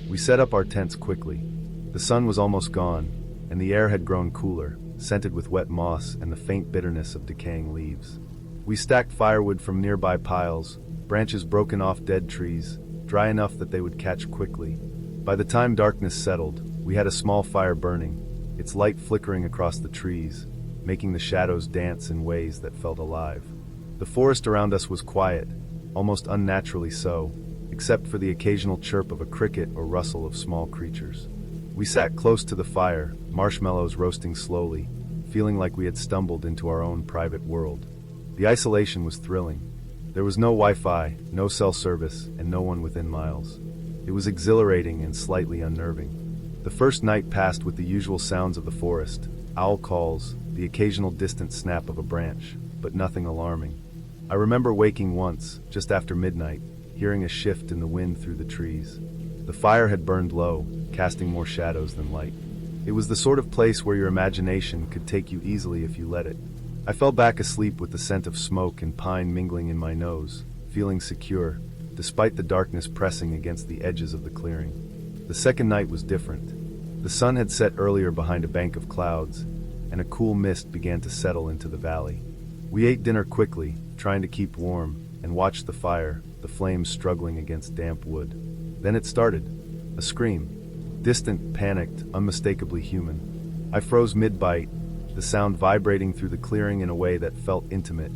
We set up our tents quickly. The sun was almost gone, and the air had grown cooler, scented with wet moss and the faint bitterness of decaying leaves. We stacked firewood from nearby piles, branches broken off dead trees, dry enough that they would catch quickly. By the time darkness settled, we had a small fire burning, its light flickering across the trees, making the shadows dance in ways that felt alive. The forest around us was quiet, almost unnaturally so, except for the occasional chirp of a cricket or rustle of small creatures. We sat close to the fire, marshmallows roasting slowly, feeling like we had stumbled into our own private world. The isolation was thrilling. There was no Wi-Fi, no cell service, and no one within miles. It was exhilarating and slightly unnerving. The first night passed with the usual sounds of the forest, owl calls, the occasional distant snap of a branch, but nothing alarming. I remember waking once, just after midnight, hearing a shift in the wind through the trees. The fire had burned low, casting more shadows than light. It was the sort of place where your imagination could take you easily if you let it. I fell back asleep with the scent of smoke and pine mingling in my nose, feeling secure, despite the darkness pressing against the edges of the clearing. The second night was different. The sun had set earlier behind a bank of clouds, and a cool mist began to settle into the valley. We ate dinner quickly, trying to keep warm, and watched the fire, the flames struggling against damp wood. Then it started. A scream. Distant, panicked, unmistakably human. I froze mid-bite, the sound vibrating through the clearing in a way that felt intimate,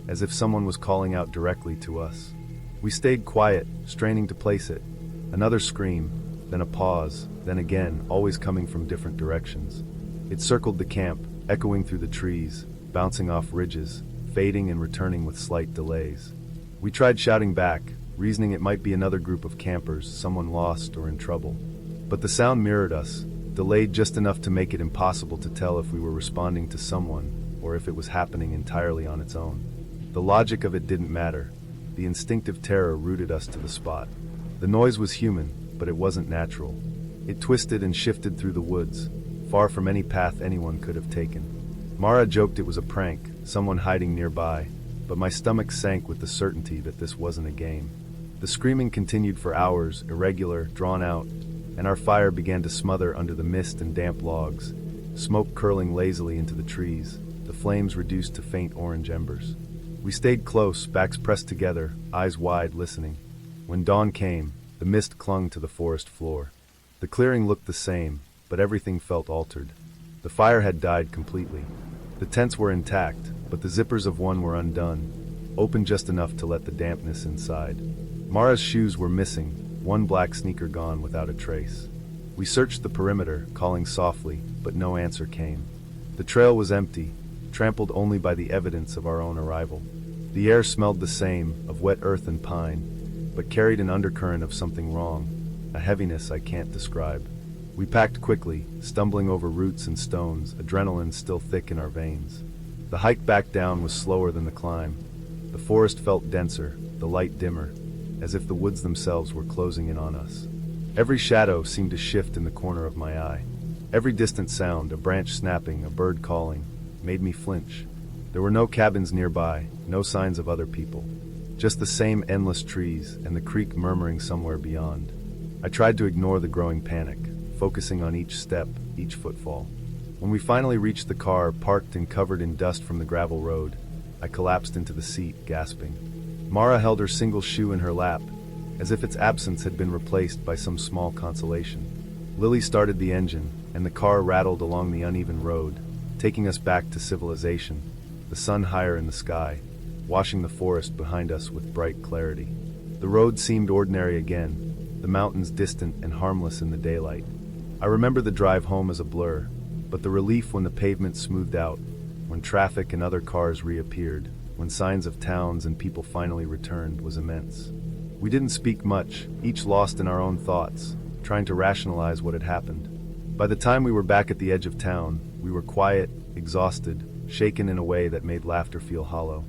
as if someone was calling out directly to us. We stayed quiet, straining to place it. Another scream, then a pause, then again, always coming from different directions. It circled the camp, echoing through the trees, bouncing off ridges, fading and returning with slight delays. We tried shouting back, reasoning it might be another group of campers, someone lost or in trouble. But the sound mirrored us, delayed just enough to make it impossible to tell if we were responding to someone or if it was happening entirely on its own. The logic of it didn't matter. The instinctive terror rooted us to the spot. The noise was human, but it wasn't natural. It twisted and shifted through the woods, far from any path anyone could have taken. Mara joked it was a prank, someone hiding nearby, but my stomach sank with the certainty that this wasn't a game. The screaming continued for hours, irregular, drawn out, and our fire began to smother under the mist and damp logs, smoke curling lazily into the trees, the flames reduced to faint orange embers. We stayed close, backs pressed together, eyes wide, listening. When dawn came, the mist clung to the forest floor. The clearing looked the same, but everything felt altered. The fire had died completely. The tents were intact, but the zippers of one were undone, open just enough to let the dampness inside. Mara's shoes were missing, one black sneaker gone without a trace. We searched the perimeter, calling softly, but no answer came. The trail was empty, trampled only by the evidence of our own arrival. The air smelled the same, of wet earth and pine, but carried an undercurrent of something wrong, a heaviness I can't describe. We packed quickly, stumbling over roots and stones, adrenaline still thick in our veins. The hike back down was slower than the climb. The forest felt denser, the light dimmer, as if the woods themselves were closing in on us. Every shadow seemed to shift in the corner of my eye. Every distant sound, a branch snapping, a bird calling, made me flinch. There were no cabins nearby, no signs of other people. Just the same endless trees and the creek murmuring somewhere beyond. I tried to ignore the growing panic, focusing on each step, each footfall. When we finally reached the car, parked and covered in dust from the gravel road, I collapsed into the seat, gasping. Mara held her single shoe in her lap, as if its absence had been replaced by some small consolation. Lily started the engine, and the car rattled along the uneven road, taking us back to civilization, the sun higher in the sky, washing the forest behind us with bright clarity. The road seemed ordinary again, the mountains distant and harmless in the daylight. I remember the drive home as a blur, but the relief when the pavement smoothed out, when traffic and other cars reappeared, when signs of towns and people finally returned, was immense. We didn't speak much, each lost in our own thoughts, trying to rationalize what had happened. By the time we were back at the edge of town, we were quiet, exhausted, shaken in a way that made laughter feel hollow.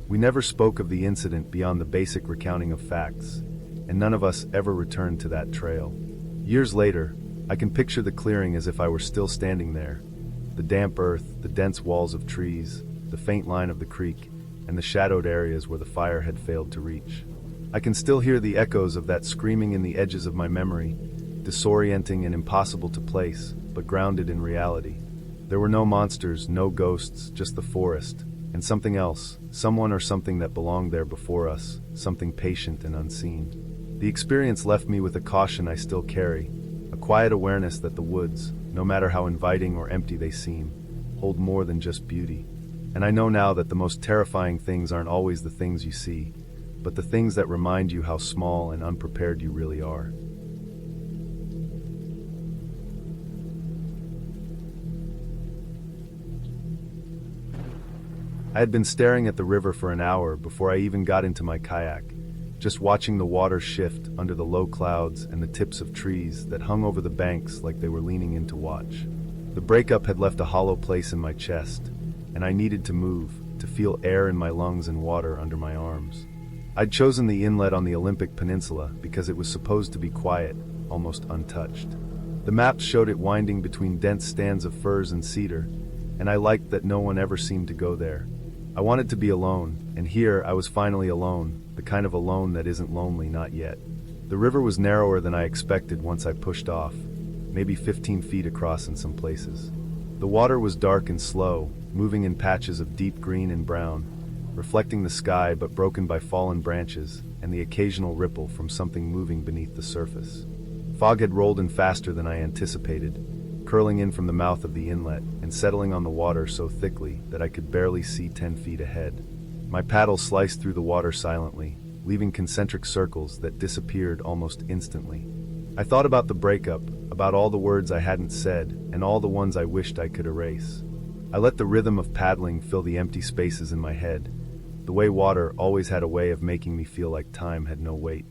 We never spoke of the incident beyond the basic recounting of facts, and none of us ever returned to that trail. Years later, I can picture the clearing as if I were still standing there. The damp earth, the dense walls of trees, the faint line of the creek, and the shadowed areas where the fire had failed to reach. I can still hear the echoes of that screaming in the edges of my memory, disorienting and impossible to place, but grounded in reality. There were no monsters, no ghosts, just the forest, and something else, someone or something that belonged there before us, something patient and unseen. The experience left me with a caution I still carry, a quiet awareness that the woods, no matter how inviting or empty they seem, hold more than just beauty. And I know now that the most terrifying things aren't always the things you see, but the things that remind you how small and unprepared you really are. I had been staring at the river for an hour before I even got into my kayak, just watching the water shift under the low clouds and the tips of trees that hung over the banks like they were leaning in to watch. The breakup had left a hollow place in my chest, and I needed to move, to feel air in my lungs and water under my arms. I'd chosen the inlet on the Olympic Peninsula because it was supposed to be quiet, almost untouched. The maps showed it winding between dense stands of firs and cedar, and I liked that no one ever seemed to go there, I wanted to be alone, and here I was finally alone, the kind of alone that isn't lonely, not yet. The river was narrower than I expected once I pushed off, maybe 15 feet across in some places. The water was dark and slow, moving in patches of deep green and brown, reflecting the sky but broken by fallen branches and the occasional ripple from something moving beneath the surface. Fog had rolled in faster than I anticipated, curling in from the mouth of the inlet and settling on the water so thickly that I could barely see 10 feet ahead. My paddle sliced through the water silently, leaving concentric circles that disappeared almost instantly. I thought about the breakup, about all the words I hadn't said, and all the ones I wished I could erase. I let the rhythm of paddling fill the empty spaces in my head, the way water always had a way of making me feel like time had no weight.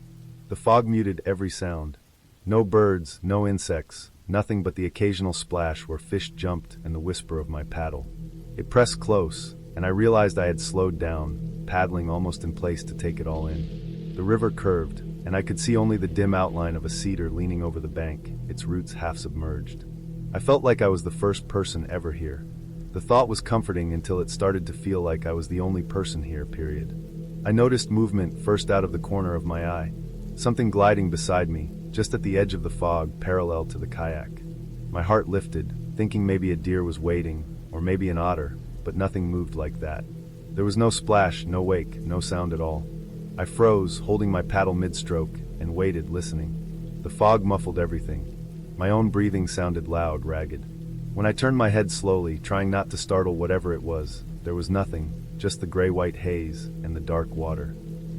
The fog muted every sound. No birds, no insects, nothing but the occasional splash where fish jumped and the whisper of my paddle. It pressed close, and I realized I had slowed down, paddling almost in place to take it all in. The river curved, and I could see only the dim outline of a cedar leaning over the bank, its roots half submerged. I felt like I was the first person ever here. The thought was comforting until it started to feel like I was the only person here, period. I noticed movement first out of the corner of my eye, something gliding beside me, just at the edge of the fog, parallel to the kayak. My heart lifted, thinking maybe a deer was waiting, or maybe an otter, but nothing moved like that. There was no splash, no wake, no sound at all. I froze, holding my paddle mid-stroke, and waited, listening. The fog muffled everything. My own breathing sounded loud, ragged. When I turned my head slowly, trying not to startle whatever it was, there was nothing, just the gray-white haze and the dark water.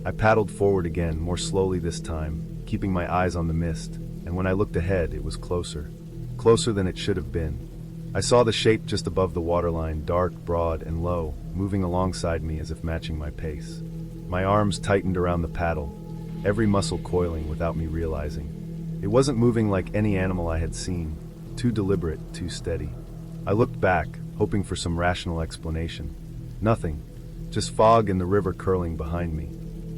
I paddled forward again, more slowly this time, keeping my eyes on the mist, and when I looked ahead, it was closer. Closer than it should have been. I saw the shape just above the waterline, dark, broad, and low, moving alongside me as if matching my pace. My arms tightened around the paddle, every muscle coiling without me realizing. It wasn't moving like any animal I had seen, too deliberate, too steady. I looked back, hoping for some rational explanation. Nothing, just fog and the river curling behind me.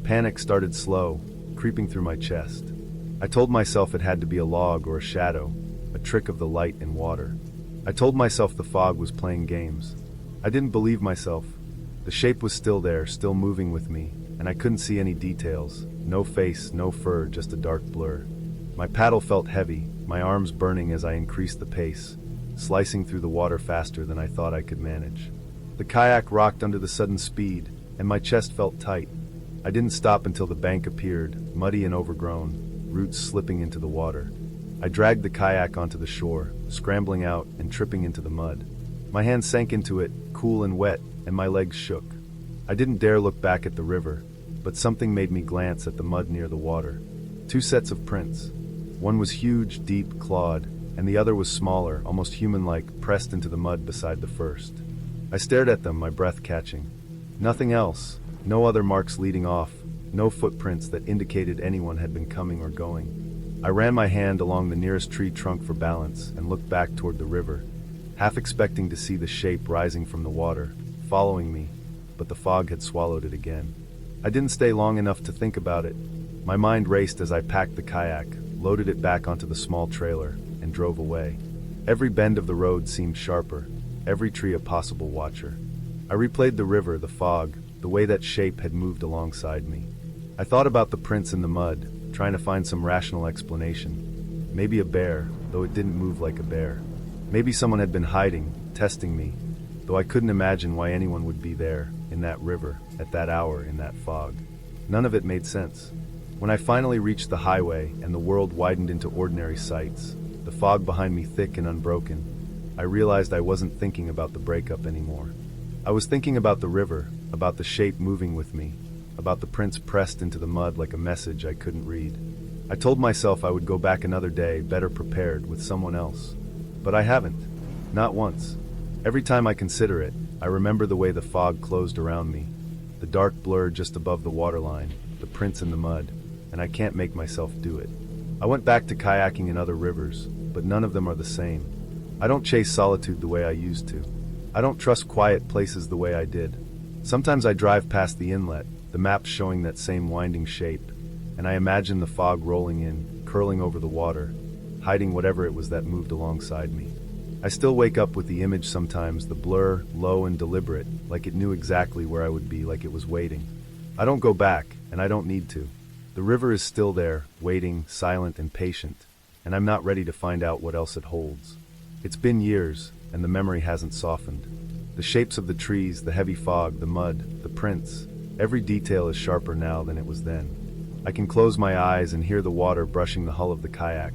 Panic started slow, creeping through my chest. I told myself it had to be a log or a shadow, a trick of the light and water. I told myself the fog was playing games. I didn't believe myself. The shape was still there, still moving with me, and I couldn't see any details. No face, no fur, just a dark blur. My paddle felt heavy, my arms burning as I increased the pace, slicing through the water faster than I thought I could manage. The kayak rocked under the sudden speed, and my chest felt tight. I didn't stop until the bank appeared, muddy and overgrown, roots slipping into the water. I dragged the kayak onto the shore, scrambling out and tripping into the mud. My hands sank into it, cool and wet, and my legs shook. I didn't dare look back at the river, but something made me glance at the mud near the water. Two sets of prints. One was huge, deep, clawed, and the other was smaller, almost human-like, pressed into the mud beside the first. I stared at them, my breath catching. Nothing else, no other marks leading off, no footprints that indicated anyone had been coming or going. I ran my hand along the nearest tree trunk for balance and looked back toward the river, half expecting to see the shape rising from the water, following me, but the fog had swallowed it again. I didn't stay long enough to think about it. My mind raced as I packed the kayak, loaded it back onto the small trailer, and drove away. Every bend of the road seemed sharper, every tree a possible watcher. I replayed the river, the fog, the way that shape had moved alongside me. I thought about the prints in the mud, trying to find some rational explanation. Maybe a bear, though it didn't move like a bear. Maybe someone had been hiding, testing me, though I couldn't imagine why anyone would be there, in that river, at that hour, in that fog. None of it made sense. When I finally reached the highway and the world widened into ordinary sights, the fog behind me thick and unbroken, I realized I wasn't thinking about the breakup anymore. I was thinking about the river, about the shape moving with me, about the prints pressed into the mud like a message I couldn't read. I told myself I would go back another day, better prepared, with someone else. But I haven't. Not once. Every time I consider it, I remember the way the fog closed around me, the dark blur just above the waterline, the prints in the mud, and I can't make myself do it. I went back to kayaking in other rivers, but none of them are the same. I don't chase solitude the way I used to. I don't trust quiet places the way I did. Sometimes I drive past the inlet, the maps showing that same winding shape, and I imagine the fog rolling in, curling over the water, hiding whatever it was that moved alongside me. I still wake up with the image sometimes, the blur, low and deliberate, like it knew exactly where I would be, like it was waiting. I don't go back, and I don't need to. The river is still there, waiting, silent and patient, and I'm not ready to find out what else it holds. It's been years, and the memory hasn't softened. The shapes of the trees, the heavy fog, the mud, the prints, every detail is sharper now than it was then. I can close my eyes and hear the water brushing the hull of the kayak,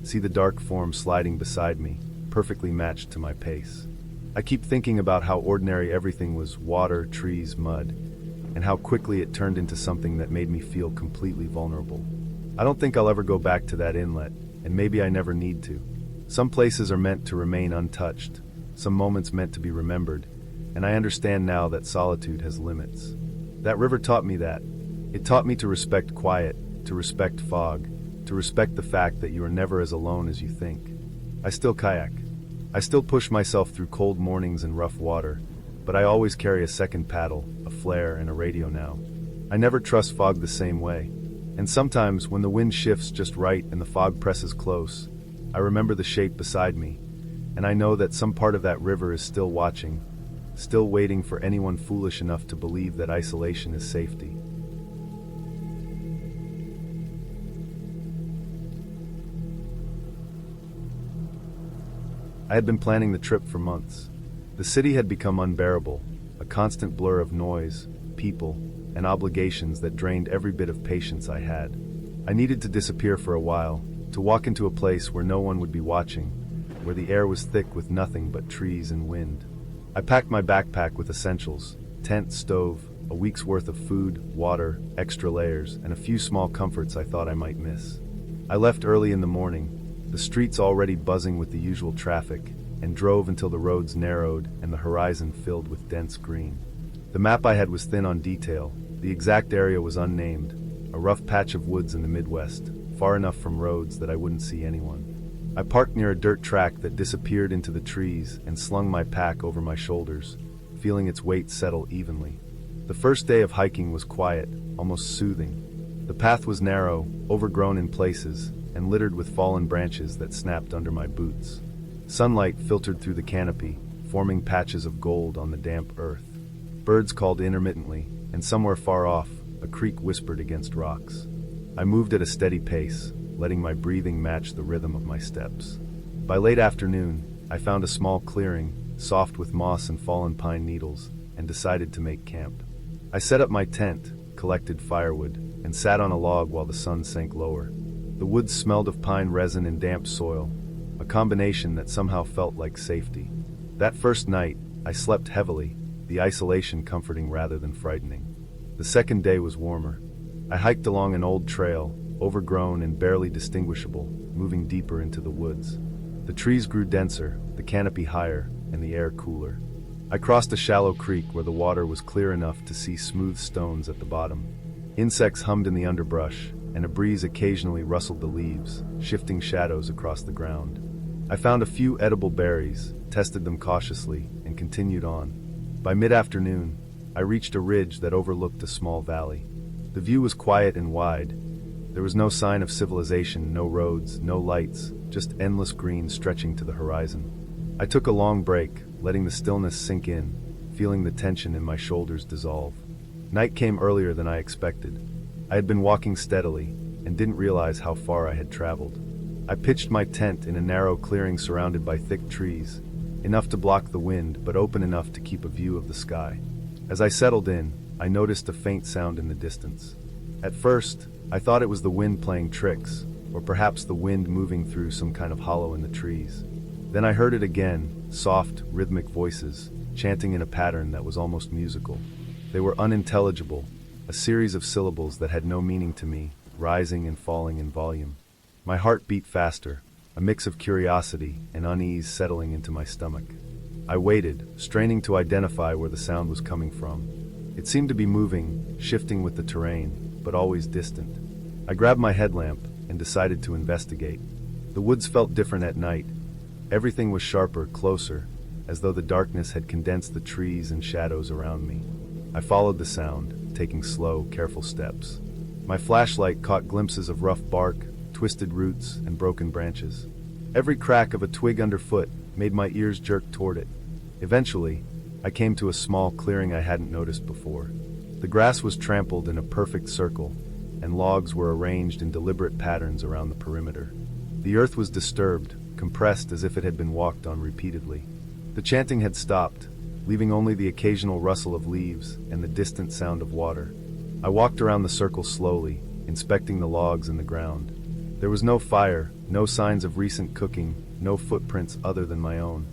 see the dark form sliding beside me, perfectly matched to my pace. I keep thinking about how ordinary everything was: water, trees, mud, and how quickly it turned into something that made me feel completely vulnerable. I don't think I'll ever go back to that inlet, and maybe I never need to. Some places are meant to remain untouched, some moments meant to be remembered, and I understand now that solitude has limits. That river taught me that. It taught me to respect quiet, to respect fog, to respect the fact that you are never as alone as you think. I still kayak. I still push myself through cold mornings and rough water, but I always carry a second paddle, a flare, and a radio now. I never trust fog the same way, and sometimes when the wind shifts just right and the fog presses close, I remember the shape beside me, and I know that some part of that river is still watching, still waiting for anyone foolish enough to believe that isolation is safety. I had been planning the trip for months. The city had become unbearable, a constant blur of noise, people, and obligations that drained every bit of patience I had. I needed to disappear for a while, to walk into a place where no one would be watching, where the air was thick with nothing but trees and wind. I packed my backpack with essentials: tent, stove, a week's worth of food, water, extra layers, and a few small comforts I thought I might miss. I left early in the morning, the streets already buzzing with the usual traffic, and drove until the roads narrowed and the horizon filled with dense green. The map I had was thin on detail, the exact area was unnamed, a rough patch of woods in the Midwest, far enough from roads that I wouldn't see anyone. I parked near a dirt track that disappeared into the trees and slung my pack over my shoulders, feeling its weight settle evenly. The first day of hiking was quiet, almost soothing. The path was narrow, overgrown in places, and littered with fallen branches that snapped under my boots. Sunlight filtered through the canopy, forming patches of gold on the damp earth. Birds called intermittently, and somewhere far off, a creek whispered against rocks. I moved at a steady pace, letting my breathing match the rhythm of my steps. By late afternoon, I found a small clearing, soft with moss and fallen pine needles, and decided to make camp. I set up my tent, collected firewood, and sat on a log while the sun sank lower. The woods smelled of pine resin and damp soil, a combination that somehow felt like safety. That first night, I slept heavily, the isolation comforting rather than frightening. The second day was warmer. I hiked along an old trail, overgrown and barely distinguishable, moving deeper into the woods. The trees grew denser, the canopy higher, and the air cooler. I crossed a shallow creek where the water was clear enough to see smooth stones at the bottom. Insects hummed in the underbrush, and a breeze occasionally rustled the leaves, shifting shadows across the ground. I found a few edible berries, tested them cautiously, and continued on. By mid-afternoon, I reached a ridge that overlooked a small valley. The view was quiet and wide. There was no sign of civilization, no roads, no lights, just endless green stretching to the horizon. I took a long break, letting the stillness sink in, feeling the tension in my shoulders dissolve. Night came earlier than I expected. I had been walking steadily, and didn't realize how far I had traveled. I pitched my tent in a narrow clearing surrounded by thick trees, enough to block the wind but open enough to keep a view of the sky. As I settled in, I noticed a faint sound in the distance. At first, I thought it was the wind playing tricks, or perhaps the wind moving through some kind of hollow in the trees. Then I heard it again, soft, rhythmic voices, chanting in a pattern that was almost musical. They were unintelligible, a series of syllables that had no meaning to me, rising and falling in volume. My heart beat faster, a mix of curiosity and unease settling into my stomach. I waited, straining to identify where the sound was coming from. It seemed to be moving, shifting with the terrain, but always distant. I grabbed my headlamp and decided to investigate. The woods felt different at night. Everything was sharper, closer, as though the darkness had condensed the trees and shadows around me. I followed the sound, taking slow, careful steps. My flashlight caught glimpses of rough bark, twisted roots, and broken branches. Every crack of a twig underfoot made my ears jerk toward it. Eventually, I came to a small clearing I hadn't noticed before. The grass was trampled in a perfect circle, and logs were arranged in deliberate patterns around the perimeter. The earth was disturbed, compressed as if it had been walked on repeatedly. The chanting had stopped, leaving only the occasional rustle of leaves and the distant sound of water. I walked around the circle slowly, inspecting the logs in the ground. There was no fire, no signs of recent cooking, no footprints other than my own.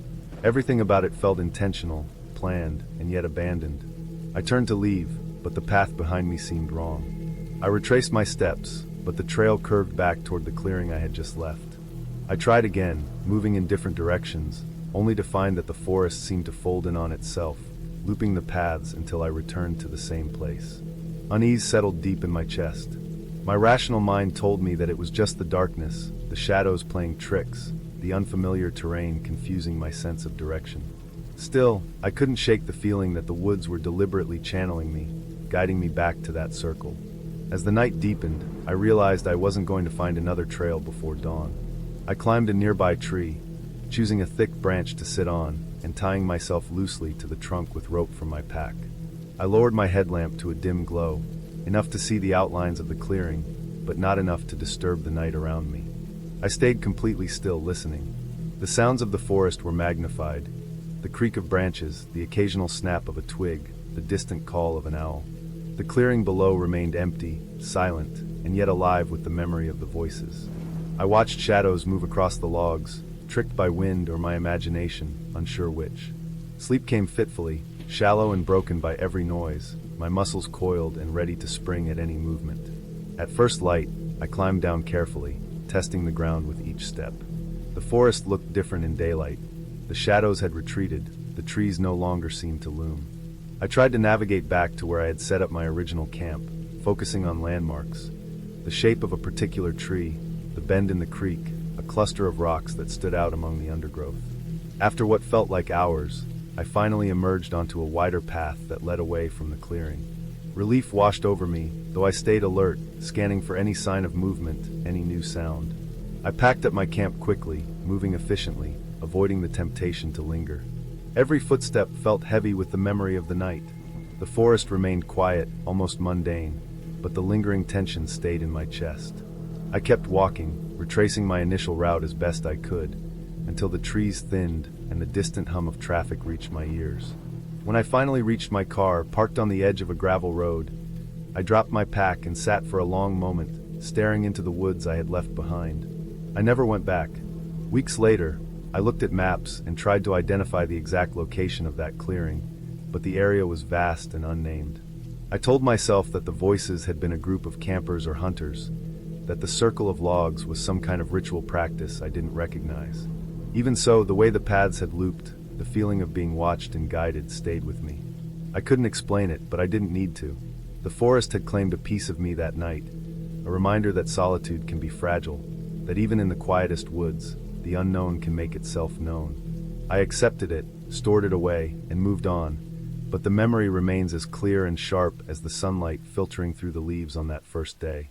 Everything about it felt intentional, planned, and yet abandoned. I turned to leave, but the path behind me seemed wrong. I retraced my steps, but the trail curved back toward the clearing I had just left. I tried again, moving in different directions, only to find that the forest seemed to fold in on itself, looping the paths until I returned to the same place. Unease settled deep in my chest. My rational mind told me that it was just the darkness, the shadows playing tricks, the unfamiliar terrain confusing my sense of direction. Still, I couldn't shake the feeling that the woods were deliberately channeling me, guiding me back to that circle. As the night deepened, I realized I wasn't going to find another trail before dawn. I climbed a nearby tree, choosing a thick branch to sit on and tying myself loosely to the trunk with rope from my pack. I lowered my headlamp to a dim glow, enough to see the outlines of the clearing, but not enough to disturb the night around me. I stayed completely still, listening. The sounds of the forest were magnified. The creak of branches, the occasional snap of a twig, the distant call of an owl. The clearing below remained empty, silent, and yet alive with the memory of the voices. I watched shadows move across the logs, tricked by wind or my imagination, unsure which. Sleep came fitfully, shallow and broken by every noise, my muscles coiled and ready to spring at any movement. At first light, I climbed down carefully, testing the ground with each step. The forest looked different in daylight. The shadows had retreated, the trees no longer seemed to loom. I tried to navigate back to where I had set up my original camp, focusing on landmarks. The shape of a particular tree, the bend in the creek, a cluster of rocks that stood out among the undergrowth. After what felt like hours, I finally emerged onto a wider path that led away from the clearing. Relief washed over me, though I stayed alert, scanning for any sign of movement, any new sound. I packed up my camp quickly, moving efficiently, avoiding the temptation to linger. Every footstep felt heavy with the memory of the night. The forest remained quiet, almost mundane, but the lingering tension stayed in my chest. I kept walking, retracing my initial route as best I could, until the trees thinned and the distant hum of traffic reached my ears. When I finally reached my car, parked on the edge of a gravel road, I dropped my pack and sat for a long moment, staring into the woods I had left behind. I never went back. Weeks later, I looked at maps and tried to identify the exact location of that clearing, but the area was vast and unnamed. I told myself that the voices had been a group of campers or hunters, that the circle of logs was some kind of ritual practice I didn't recognize. Even so, the way the paths had looped, the feeling of being watched and guided stayed with me. I couldn't explain it, but I didn't need to. The forest had claimed a piece of me that night, a reminder that solitude can be fragile, that even in the quietest woods, the unknown can make itself known. I accepted it, stored it away, and moved on, but the memory remains as clear and sharp as the sunlight filtering through the leaves on that first day.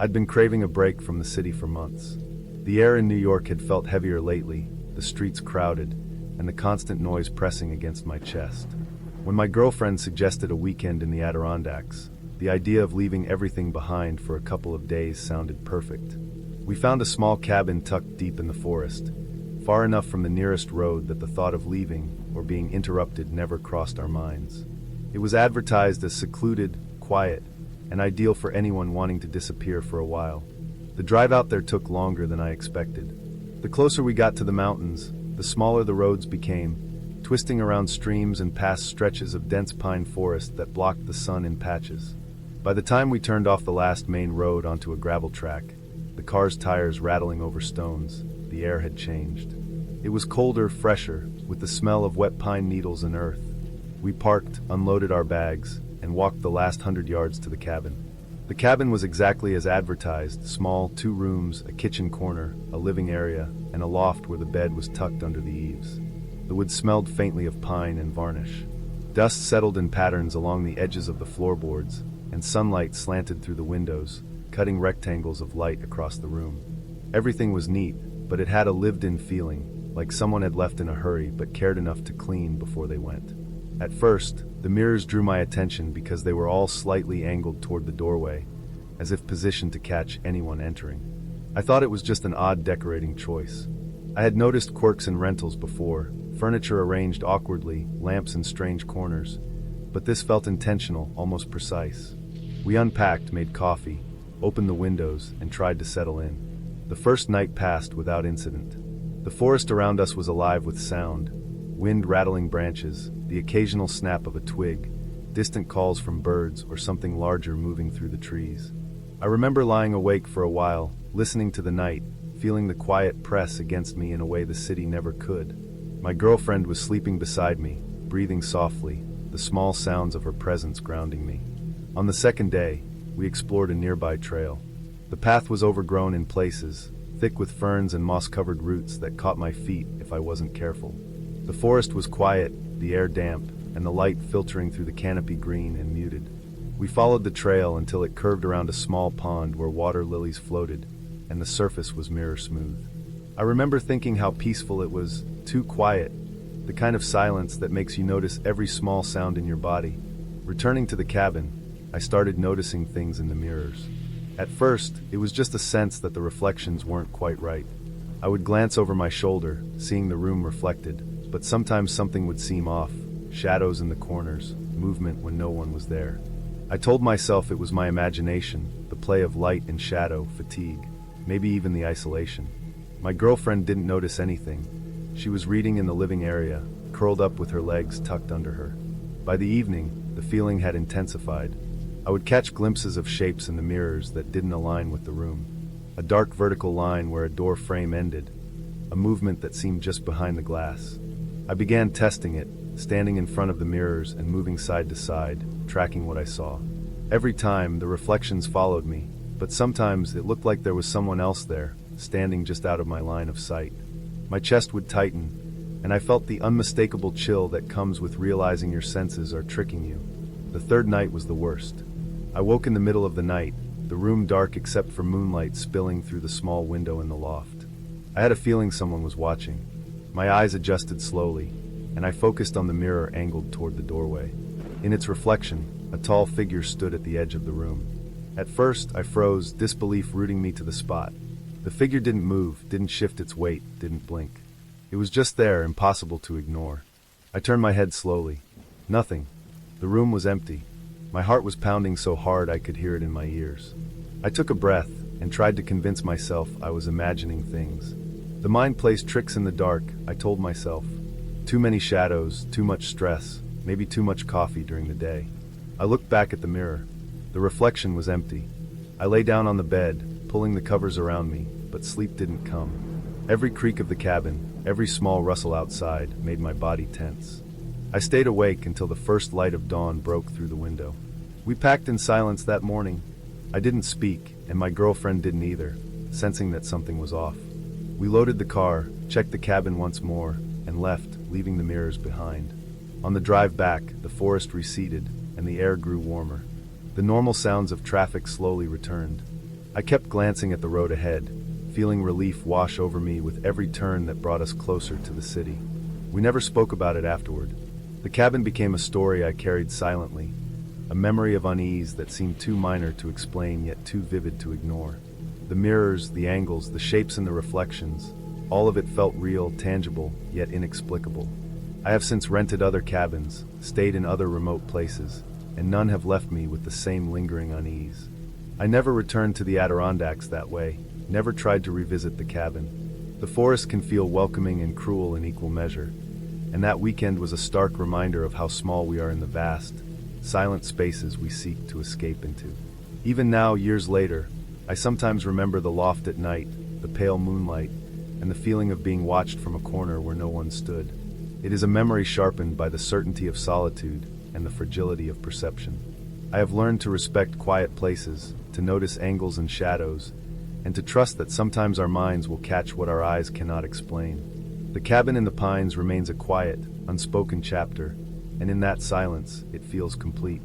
I'd been craving a break from the city for months. The air in New York had felt heavier lately, the streets crowded, and the constant noise pressing against my chest. When my girlfriend suggested a weekend in the Adirondacks, the idea of leaving everything behind for a couple of days sounded perfect. We found a small cabin tucked deep in the forest, far enough from the nearest road that the thought of leaving or being interrupted never crossed our minds. It was advertised as secluded, quiet, and ideal for anyone wanting to disappear for a while. The drive out there took longer than I expected. The closer we got to the mountains, the smaller the roads became, twisting around streams and past stretches of dense pine forest that blocked the sun in patches. By the time we turned off the last main road onto a gravel track, the car's tires rattling over stones, the air had changed. It was colder, fresher, with the smell of wet pine needles and earth. We parked, unloaded our bags, and walked the last 100 yards to the cabin. The cabin was exactly as advertised, small, 2 rooms, a kitchen corner, a living area, and a loft where the bed was tucked under the eaves. The wood smelled faintly of pine and varnish. Dust settled in patterns along the edges of the floorboards, and sunlight slanted through the windows, cutting rectangles of light across the room. Everything was neat, but it had a lived-in feeling, like someone had left in a hurry but cared enough to clean before they went. At first, the mirrors drew my attention because they were all slightly angled toward the doorway, as if positioned to catch anyone entering. I thought it was just an odd decorating choice. I had noticed quirks in rentals before, furniture arranged awkwardly, lamps in strange corners, but this felt intentional, almost precise. We unpacked, made coffee, opened the windows, and tried to settle in. The first night passed without incident. The forest around us was alive with sound, wind rattling branches, the occasional snap of a twig, distant calls from birds or something larger moving through the trees. I remember lying awake for a while, listening to the night, feeling the quiet press against me in a way the city never could. My girlfriend was sleeping beside me, breathing softly, the small sounds of her presence grounding me. On the second day, we explored a nearby trail. The path was overgrown in places, thick with ferns and moss-covered roots that caught my feet if I wasn't careful. The forest was quiet, the air damp, and the light filtering through the canopy green and muted. We followed the trail until it curved around a small pond where water lilies floated, and the surface was mirror smooth. I remember thinking how peaceful it was, too quiet, the kind of silence that makes you notice every small sound in your body. Returning to the cabin, I started noticing things in the mirrors. At first, it was just a sense that the reflections weren't quite right. I would glance over my shoulder, seeing the room reflected, but sometimes something would seem off, shadows in the corners, movement when no one was there. I told myself it was my imagination, the play of light and shadow, fatigue, maybe even the isolation. My girlfriend didn't notice anything. She was reading in the living area, curled up with her legs tucked under her. By the evening, the feeling had intensified. I would catch glimpses of shapes in the mirrors that didn't align with the room. A dark vertical line where a door frame ended, a movement that seemed just behind the glass. I began testing it, standing in front of the mirrors and moving side to side, tracking what I saw. Every time, the reflections followed me, but sometimes it looked like there was someone else there, standing just out of my line of sight. My chest would tighten, and I felt the unmistakable chill that comes with realizing your senses are tricking you. The third night was the worst. I woke in the middle of the night, the room dark except for moonlight spilling through the small window in the loft. I had a feeling someone was watching. My eyes adjusted slowly, and I focused on the mirror angled toward the doorway. In its reflection, a tall figure stood at the edge of the room. At first, I froze, disbelief rooting me to the spot. The figure didn't move, didn't shift its weight, didn't blink. It was just there, impossible to ignore. I turned my head slowly. Nothing. The room was empty. My heart was pounding so hard I could hear it in my ears. I took a breath and tried to convince myself I was imagining things. The mind plays tricks in the dark, I told myself. Too many shadows, too much stress, maybe too much coffee during the day. I looked back at the mirror. The reflection was empty. I lay down on the bed, pulling the covers around me, but sleep didn't come. Every creak of the cabin, every small rustle outside made my body tense. I stayed awake until the first light of dawn broke through the window. We packed in silence that morning. I didn't speak, and my girlfriend didn't either, sensing that something was off. We loaded the car, checked the cabin once more, and left, leaving the mirrors behind. On the drive back, the forest receded, and the air grew warmer. The normal sounds of traffic slowly returned. I kept glancing at the road ahead, feeling relief wash over me with every turn that brought us closer to the city. We never spoke about it afterward. The cabin became a story I carried silently, a memory of unease that seemed too minor to explain yet too vivid to ignore. The mirrors, the angles, the shapes and the reflections, all of it felt real, tangible, yet inexplicable. I have since rented other cabins, stayed in other remote places, and none have left me with the same lingering unease. I never returned to the Adirondacks that way, never tried to revisit the cabin. The forest can feel welcoming and cruel in equal measure, and that weekend was a stark reminder of how small we are in the vast, silent spaces we seek to escape into. Even now, years later, I sometimes remember the loft at night, the pale moonlight, and the feeling of being watched from a corner where no one stood. It is a memory sharpened by the certainty of solitude and the fragility of perception. I have learned to respect quiet places, to notice angles and shadows, and to trust that sometimes our minds will catch what our eyes cannot explain. The cabin in the pines remains a quiet, unspoken chapter, and in that silence, it feels complete.